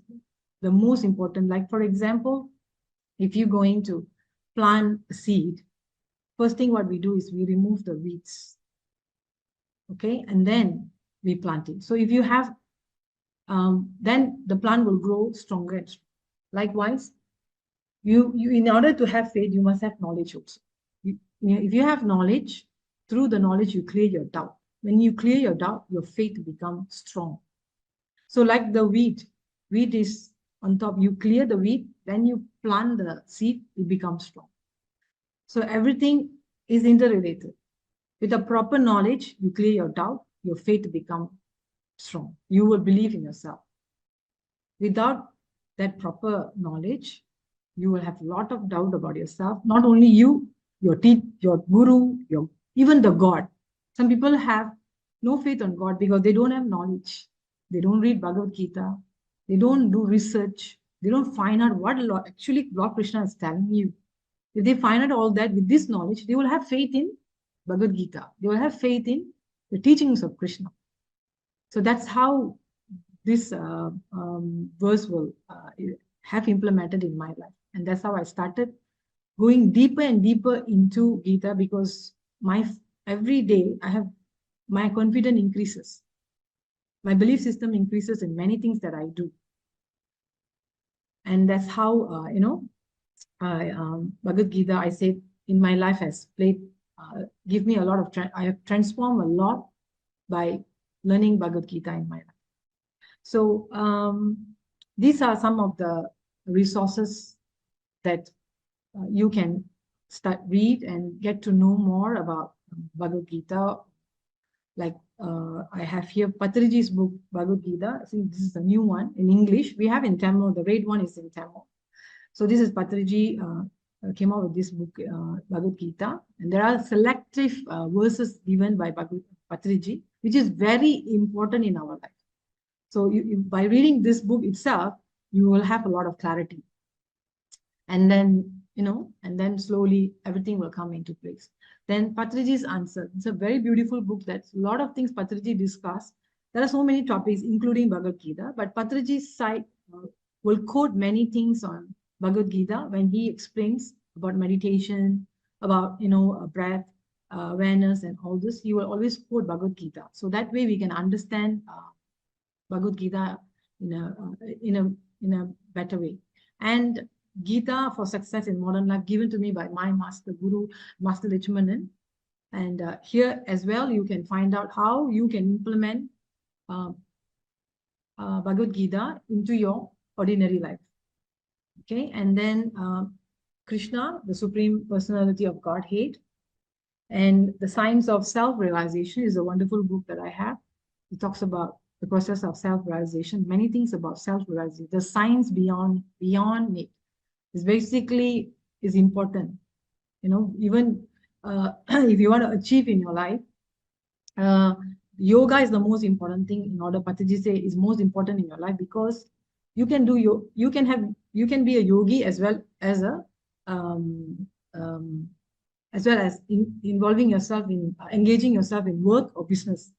the most important. Like, for example, if you're going to plant a seed, first thing what we do is we remove the weeds. okay? And then we plant it. So if you have, then the plant will grow stronger and stronger. Likewise, you in order to have faith, you must have knowledge also. If you have knowledge, through the knowledge, you clear your doubt. When you clear your doubt, your faith becomes strong. So like the wheat is on top, you clear the wheat, then you plant the seed, it becomes strong. So everything is interrelated. With a proper knowledge, you clear your doubt, your faith becomes strong. You will believe in yourself. Without that proper knowledge, you will have a lot of doubt about yourself. Not only you, your guru, even the God. Some people have no faith on God because they don't have knowledge. They don't read Bhagavad Gita. They don't do research. They don't find out what actually Lord Krishna is telling you. If they find out all that with this knowledge, they will have faith in Bhagavad Gita. They will have faith in the teachings of Krishna. So that's how this verse will have implemented in my life. And that's how I started going deeper and deeper into Gita, because every day my confidence increases. My belief system increases in many things that I do. And that's how, Bhagavad Gita, I said, in my life has played, give me a lot of, I have transformed a lot by learning Bhagavad Gita in my life. So these are some of the resources that you can read and get to know more about Bhagavad Gita. Like I have here Patriji's book, Bhagavad Gita. I think this is a new one in English. We have in Tamil, the red one is in Tamil. So this is Patriji came out with this book, Bhagavad Gita. And there are selective verses given by Patriji, which is very important in our life. So by reading this book itself, you will have a lot of clarity. And then, and then slowly everything will come into place. Then Patriji's answer. It's a very beautiful book. That's a lot of things Patriji discussed. There are so many topics, including Bhagavad Gita, but Patriji's side will quote many things on Bhagavad Gita when he explains about meditation, about, breath, awareness, and all this. He will always quote Bhagavad Gita. So that way we can understand Bhagavad Gita in a better way. And Gita for Success in Modern Life, given to me by my master guru, Master Lechmanan. And here as well, you can find out how you can implement Bhagavad Gita into your ordinary life. Okay, and then Krishna, the Supreme Personality of Godhead, and the Science of Self-Realization is a wonderful book that I have. It talks about the process of self-realization, many things about self-realization, the science beyond it is basically is important. Even if you want to achieve in your life, yoga is the most important thing in order. Patriji say is most important in your life, because you can be a yogi as well as involving yourself in engaging yourself in work or business.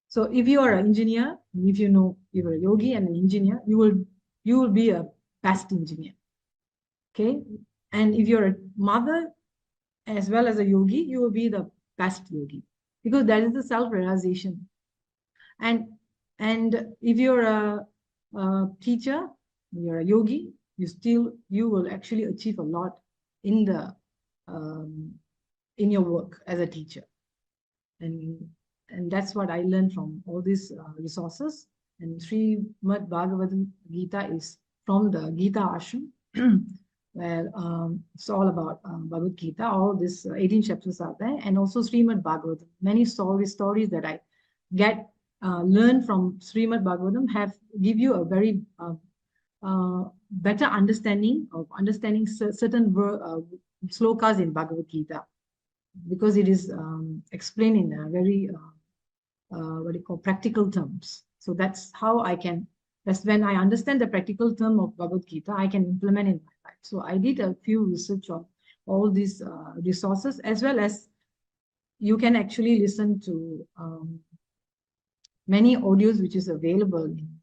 So if you are an engineer, if you're a yogi and an engineer, you will be a best engineer. Okay, and if you're a mother as well as a yogi, you will be the best yogi, because that is the self-realization. And if you're a teacher, you're a yogi, you will actually achieve a lot in your work as a teacher. And that's what I learned from all these resources. And Shrimad Bhagavad Gita is from the Gita Ashram, where it's all about Bhagavad Gita. All these 18 chapters are there. And also Shrimad Bhagavatam. Many stories that I learn from Shrimad Bhagavatam give you a very better understanding certain slokas in Bhagavad Gita, because it is explained in a very practical terms. So that's when I understand the practical term of Bhagavad Gita, I can implement in my life. So I did a few research on all these resources, as well as you can actually listen to many audios which is available in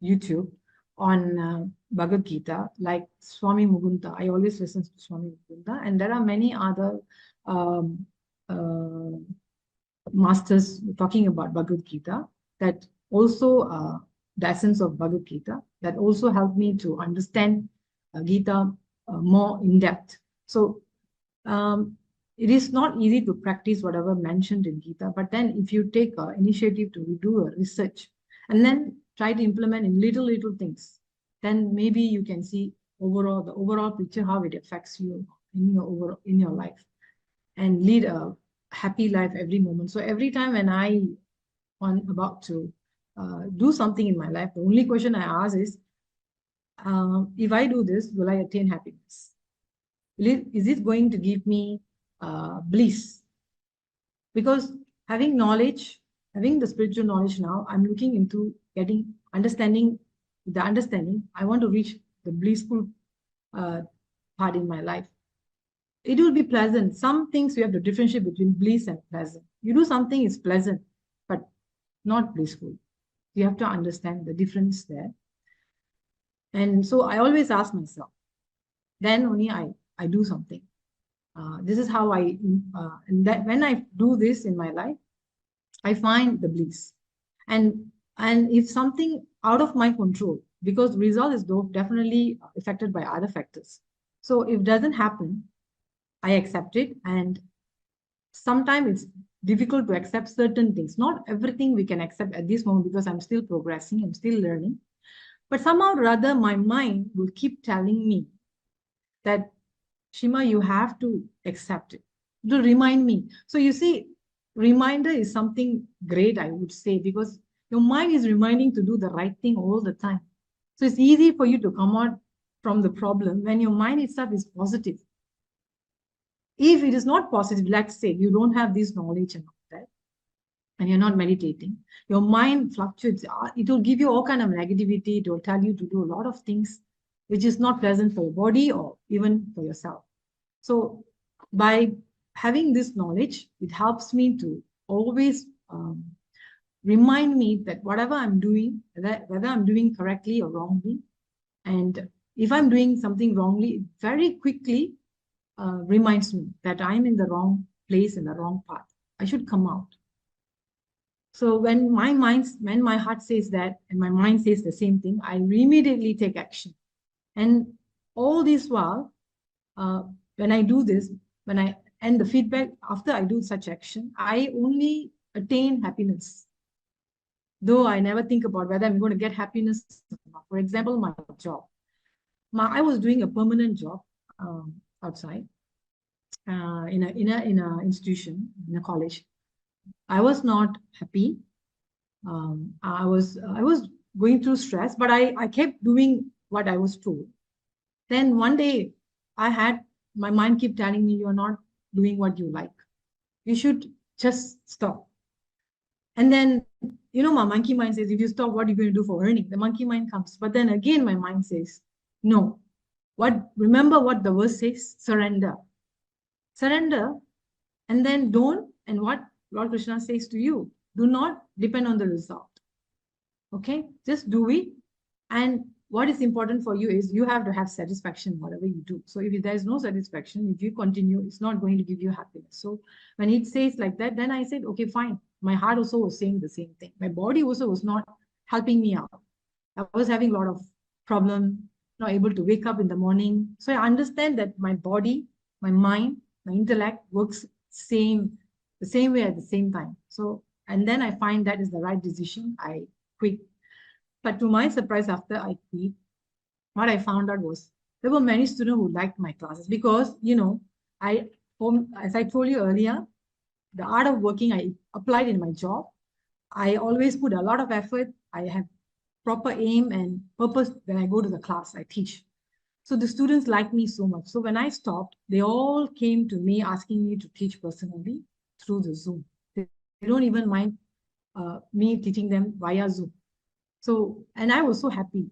YouTube on Bhagavad Gita, like Swami Mugunta. I always listen to Swami Mugunta, and there are many other masters talking about Bhagavad Gita, that also the essence of Bhagavad Gita, that also helped me to understand Gita more in depth. So it is not easy to practice whatever mentioned in Gita, but then if you take initiative to do a research and then try to implement in little things, then maybe you can see the overall picture, how it affects you in your life, and lead a happy life every moment. So every time when I am about to do something in my life, the only question I ask is, if I do this, will I attain happiness? Is it going to give me bliss? Because having knowledge, having the spiritual knowledge now, I'm looking into getting understanding. The understanding, I want to reach the blissful part in my life. It will be pleasant. Some things you have to differentiate between bliss and pleasant. You do something, it's pleasant, but not blissful. You have to understand the difference there. And so I always ask myself, then only I do something. This is how and that when I do this in my life, I find the bliss. And if something out of my control, because the result is definitely affected by other factors. So if it doesn't happen, I accept it. And sometimes it's difficult to accept certain things. Not everything we can accept at this moment, because I'm still progressing, I'm still learning. But somehow or other, my mind will keep telling me that, Shima, you have to accept it, to remind me. So you see, reminder is something great, I would say, because your mind is reminding to do the right thing all the time. So it's easy for you to come out from the problem when your mind itself is positive. If it is not positive, let's say you don't have this knowledge and all that, and you're not meditating, your mind fluctuates. It will give you all kind of negativity. It will tell you to do a lot of things which is not pleasant for your body or even for yourself. So by having this knowledge, it helps me to always remind me that whatever I'm doing, whether I'm doing correctly or wrongly, and if I'm doing something wrongly, it very quickly reminds me that I'm in the wrong place, in the wrong path. I should come out. So when my heart says that and my mind says the same thing, I immediately take action. And all this while, when I do this, and the feedback after I do such action, I only attain happiness. Though I never think about whether I'm going to get happiness or not. For example, my job. I was doing a permanent job outside in a institution, in a college. I was not happy. I was going through stress, but I kept doing what I was told. Then one day, my mind kept telling me, you're not doing what you like. You should just stop. And then, my monkey mind says, if you stop, what are you going to do for earning? The monkey mind comes. But then again, my mind says, no. Remember what the verse says? Surrender. Surrender. And then don't. And what Lord Krishna says to you, do not depend on the result. Okay? Just do it. And what is important for you is you have to have satisfaction in whatever you do. So if there is no satisfaction, if you continue, it's not going to give you happiness. So when it says like that, then I said, okay, fine. My heart also was saying the same thing. My body also was not helping me out. I was having a lot of problem, not able to wake up in the morning. So I understand that my body, my mind, my intellect works the same way at the same time. So, and then I find that is the right decision. I quit. But to my surprise, after I quit, what I found out was there were many students who liked my classes because, as I told you earlier, the art of working, I applied in my job. I always put a lot of effort. I have proper aim and purpose when I go to the class, I teach. So the students like me so much. So when I stopped, they all came to me asking me to teach personally through the Zoom. They don't even mind me teaching them via Zoom. So, and I was so happy.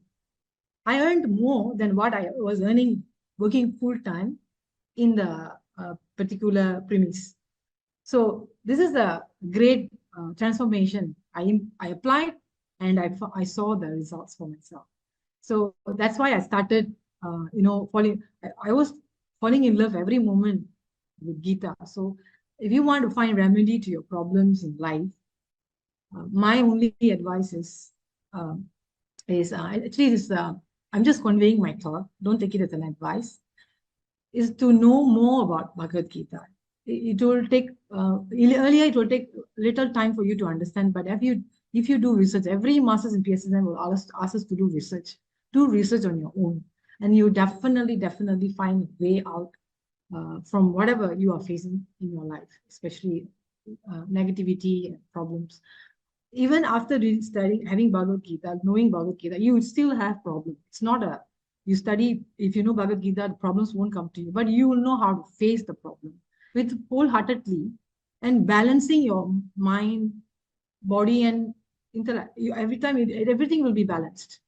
I earned more than what I was earning working full time in the particular premise. So this is a great transformation. I applied and I saw the results for myself. So that's why I started, falling. I was falling in love every moment with Gita. So if you want to find remedy to your problems in life, my only advice is actually this. I'm just conveying my thought. Don't take it as an advice. Is to know more about Bhagavad Gita. It will take earlier. It will take little time for you to understand. But if you do research, every masters in PSSM will ask us to do research. Do research on your own, and you definitely find a way out from whatever you are facing in your life, especially negativity and problems. Even after studying, having Bhagavad Gita, knowing Bhagavad Gita, you would still have problems. It's not a, you study, if you know Bhagavad Gita, the problems won't come to you, but you will know how to face the problem with wholeheartedly and balancing your mind, body, and intellect. Every time, everything will be balanced.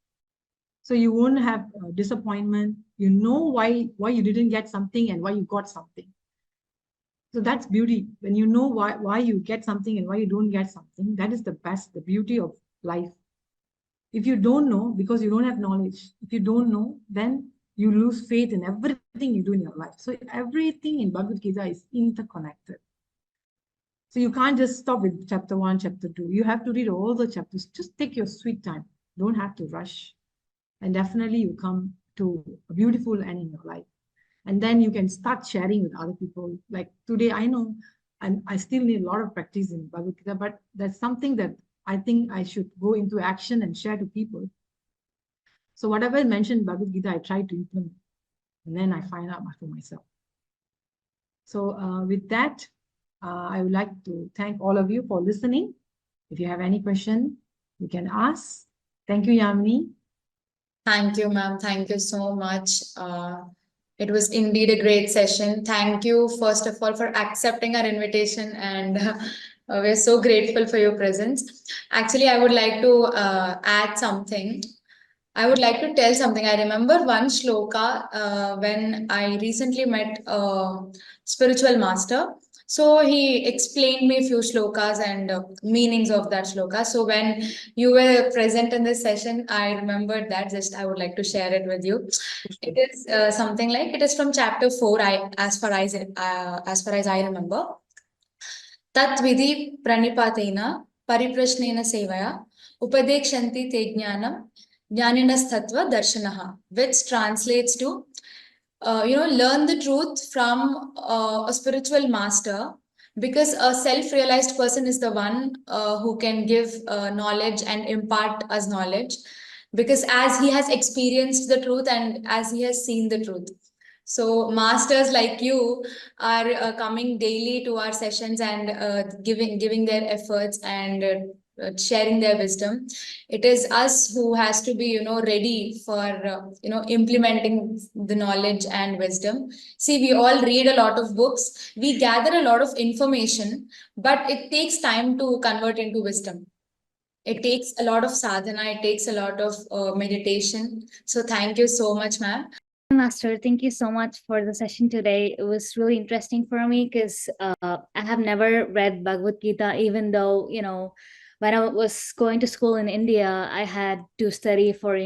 So you won't have disappointment. You know why you didn't get something and why you got something. So that's beauty. When you know why you get something and why you don't get something, that is the best, the beauty of life. If you don't know, because you don't have knowledge, if you don't know, then you lose faith in everything you do in your life. So everything in Bhagavad Gita is interconnected. So you can't just stop with chapter 1, chapter 2. You have to read all the chapters. Just take your sweet time. Don't have to rush. And definitely you come to a beautiful end in your life. And then you can start sharing with other people. Like today, I know I still need a lot of practice in Bhagavad Gita, but that's something that I think I should go into action and share to people. So whatever is mentioned in Bhagavad Gita, I try to implement. And then I find out for myself. So with that, I would like to thank all of you for listening. If you have any question, you can ask. Thank you, Yamini. Thank you, ma'am. Thank you so much. It was indeed a great session. Thank you, first of all, for accepting our invitation, and we're so grateful for your presence. Actually, I would like to add something. I would like to tell something. I remember one shloka when I recently met a spiritual master. So he explained me a few shlokas and meanings of that shloka. So when you were present in this session, I remembered that. Just I would like to share it with you. It is something like, it is from chapter 4. As far as I remember, tat vidhi pranipatena pariprashnena sevaya upadekshanti te jnanam jnaninastatva darshanaha, which translates to learn the truth from a spiritual master, because a self-realized person is the one who can give knowledge and impart us knowledge, because as he has experienced the truth and as he has seen the truth. So masters like you are coming daily to our sessions and giving their efforts and sharing their wisdom. It is us who has to be ready for implementing the knowledge and wisdom. See, we all read a lot of books, we gather a lot of information, but it takes time to convert into wisdom. It takes a lot of sadhana, it takes a lot of meditation. So thank you so much, ma'am. Master, thank you so much for the session today. It was really interesting for me because I have never read Bhagavad Gita, even though, when I was going to school in India, I had to study for,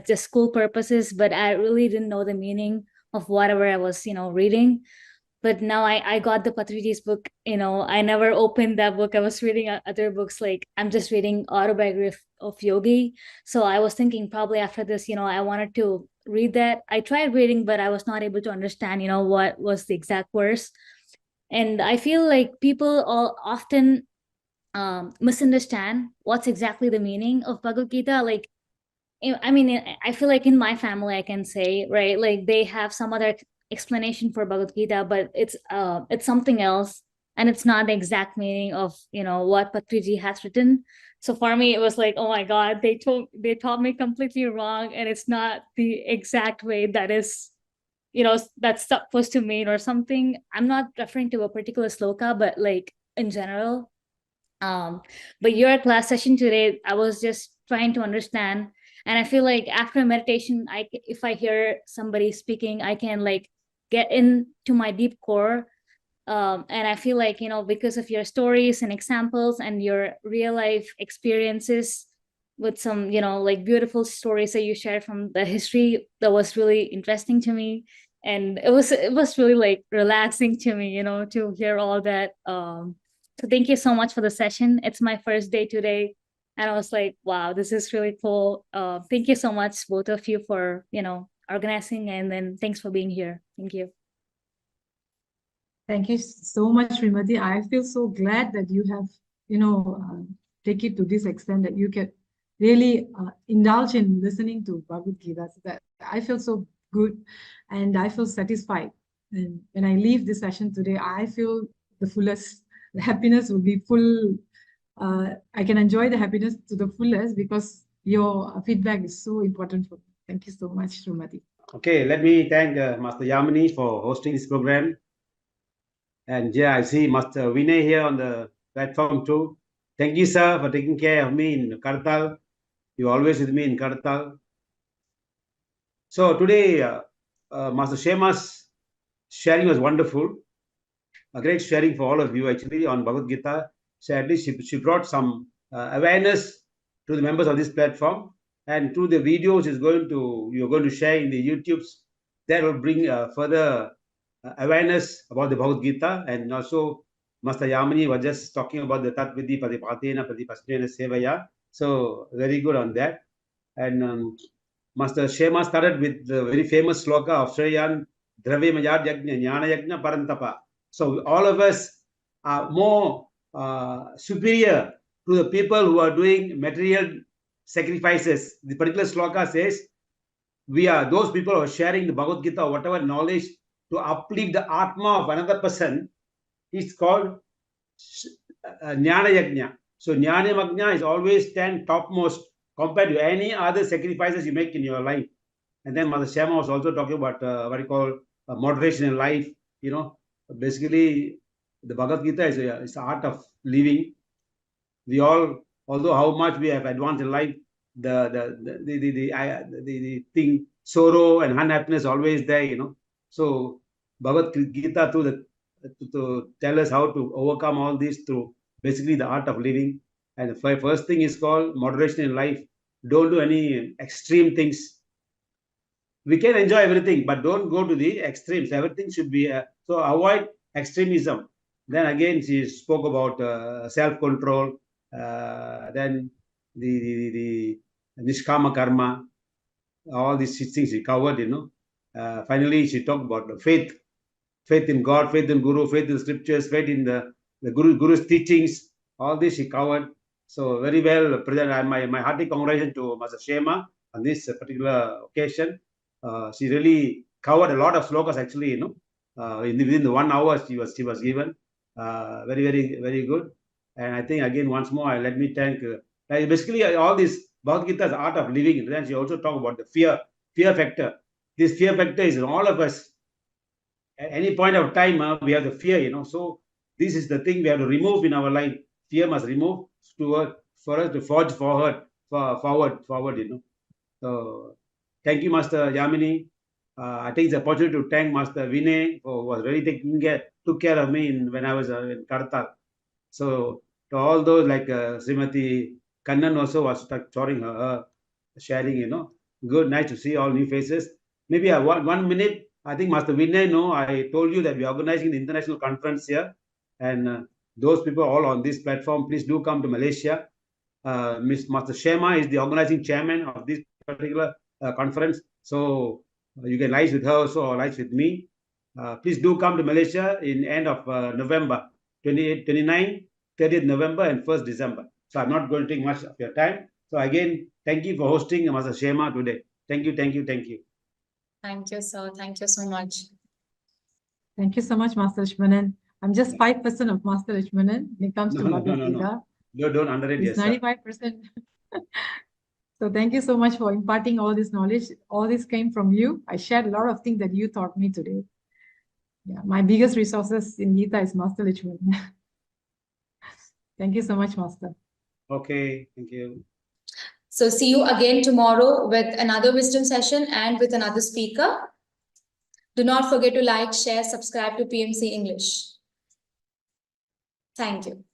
just school purposes, but I really didn't know the meaning of whatever I was, reading. But now I got the Patriji's book. I never opened that book. I was reading other books, like I'm just reading autobiography of Yogi. So I was thinking probably after this, I wanted to read that. I tried reading, but I was not able to understand, what was the exact verse. And I feel like people all often misunderstand what's exactly the meaning of Bhagavad Gita. Like, I mean, I feel like in my family, I can say, right, like they have some other explanation for Bhagavad Gita, but it's something else, and it's not the exact meaning of what Patriji has written. So for me, it was like, oh my God, they taught me completely wrong, and it's not the exact way that is, that's supposed to mean or something. I'm not referring to a particular sloka, but like in general. But your class session today, I was just trying to understand, and I feel like after meditation, if I hear somebody speaking, I can like get into my deep core. And I feel like, because of your stories and examples and your real life experiences with some, like beautiful stories that you shared from the history, that was really interesting to me. and it was really like relaxing to me, to hear all that. So thank you so much for the session. It's my first day today, and I was like, wow, this is really cool. Thank you so much, both of you, for organizing, and then thanks for being here. Thank you. Thank you so much, Srimati. I feel so glad that you have, take it to this extent that you can really indulge in listening to Bhagavad Gita. So that I feel so good and I feel satisfied. And when I leave this session today, I feel the fullest. The happiness will be full. I can enjoy the happiness to the fullest because your feedback is so important for me. Thank you so much, Srimati. Okay, let me thank Master Yamini for hosting this program. And yeah, I see Master Vinay here on the platform too. Thank you, sir, for taking care of me in Kartal. You're always with me in Kartal. So today, Master Shema's sharing was wonderful. A great sharing for all of you actually on Bhagavad Gita. So at least she brought some awareness to the members of this platform. And through the videos you're going to share in the YouTubes, that will bring further awareness about the Bhagavad Gita. And also Master Yamini was just talking about the Tat Vidhi Pratipatena Pratipasnena Sevaya. So very good on that. And Master Shema started with the very famous sloka of Shreyan Dravya Mayad Yajna Jnana Yajna Parantapa. So all of us are more superior to the people who are doing material sacrifices. The particular sloka says, we are those people who are sharing the Bhagavad Gita or whatever knowledge to uplift the Atma of another person. It's called Jnana Yajna. So Jnana Yajna is always stand topmost compared to any other sacrifices you make in your life. And then Mother Shema was also talking about what you call moderation in life. Basically, the Bhagavad Gita is the art of living. We all, although how much we have advanced in life, the thing, sorrow and unhappiness always there. So Bhagavad Gita to tell us how to overcome all this through basically the art of living. And the first thing is called moderation in life. Don't do any extreme things. We can enjoy everything, but don't go to the extremes. Everything should be so avoid extremism. Then again, she spoke about self-control. Then the nishkama karma. All these things she covered. Finally, she talked about faith in God, faith in Guru, faith in scriptures, faith in the Guru's teachings. All this she covered. So very well present. My hearty congratulations to Master Shema on this particular occasion. She really covered a lot of slokas actually. Within the 1 hour she was given. Very, very, very good. And I think again once more, let me thank. Basically, all this Bhagavad Gita is the art of living. Then she also talked about the fear factor. This fear factor is in all of us. At any point of time, we have the fear. So this is the thing we have to remove in our life. Fear must remove for us to forge forward. So thank you, Master Yamini. I take the opportunity to thank Master Vinay who was really took care of me when I was in Kartal. So to all those like Srimati Kannan also was touring her sharing. Good, nice to see all new faces. Maybe 1 minute. I think Master Vinay, I told you that we are organizing the international conference here, and those people all on this platform, please do come to Malaysia. Master Shema is the organizing chairman of this particular conference, so you can liaise with her also or liaise with me. Please do come to Malaysia in end of November, 29, 30th November and 1st December. So I'm not going to take much of your time. So again, thank you for hosting Master Shema today. Thank you, thank you, thank you. Thank you, sir. Thank you so much. Thank you so much, Master Lakshmanan. I'm just 5% of Master Lakshmanan when it comes to Bhagavad Gita. No, don't underrate It's yourself. 95%. So thank you so much for imparting all this knowledge. All this came from you. I shared a lot of things that you taught me today. Yeah, my biggest resources in Gita is Master Lakshmanan. Thank you so much, Master. Okay, thank you. So see you again tomorrow with another wisdom session and with another speaker. Do not forget to like, share, subscribe to PMC English. Thank you.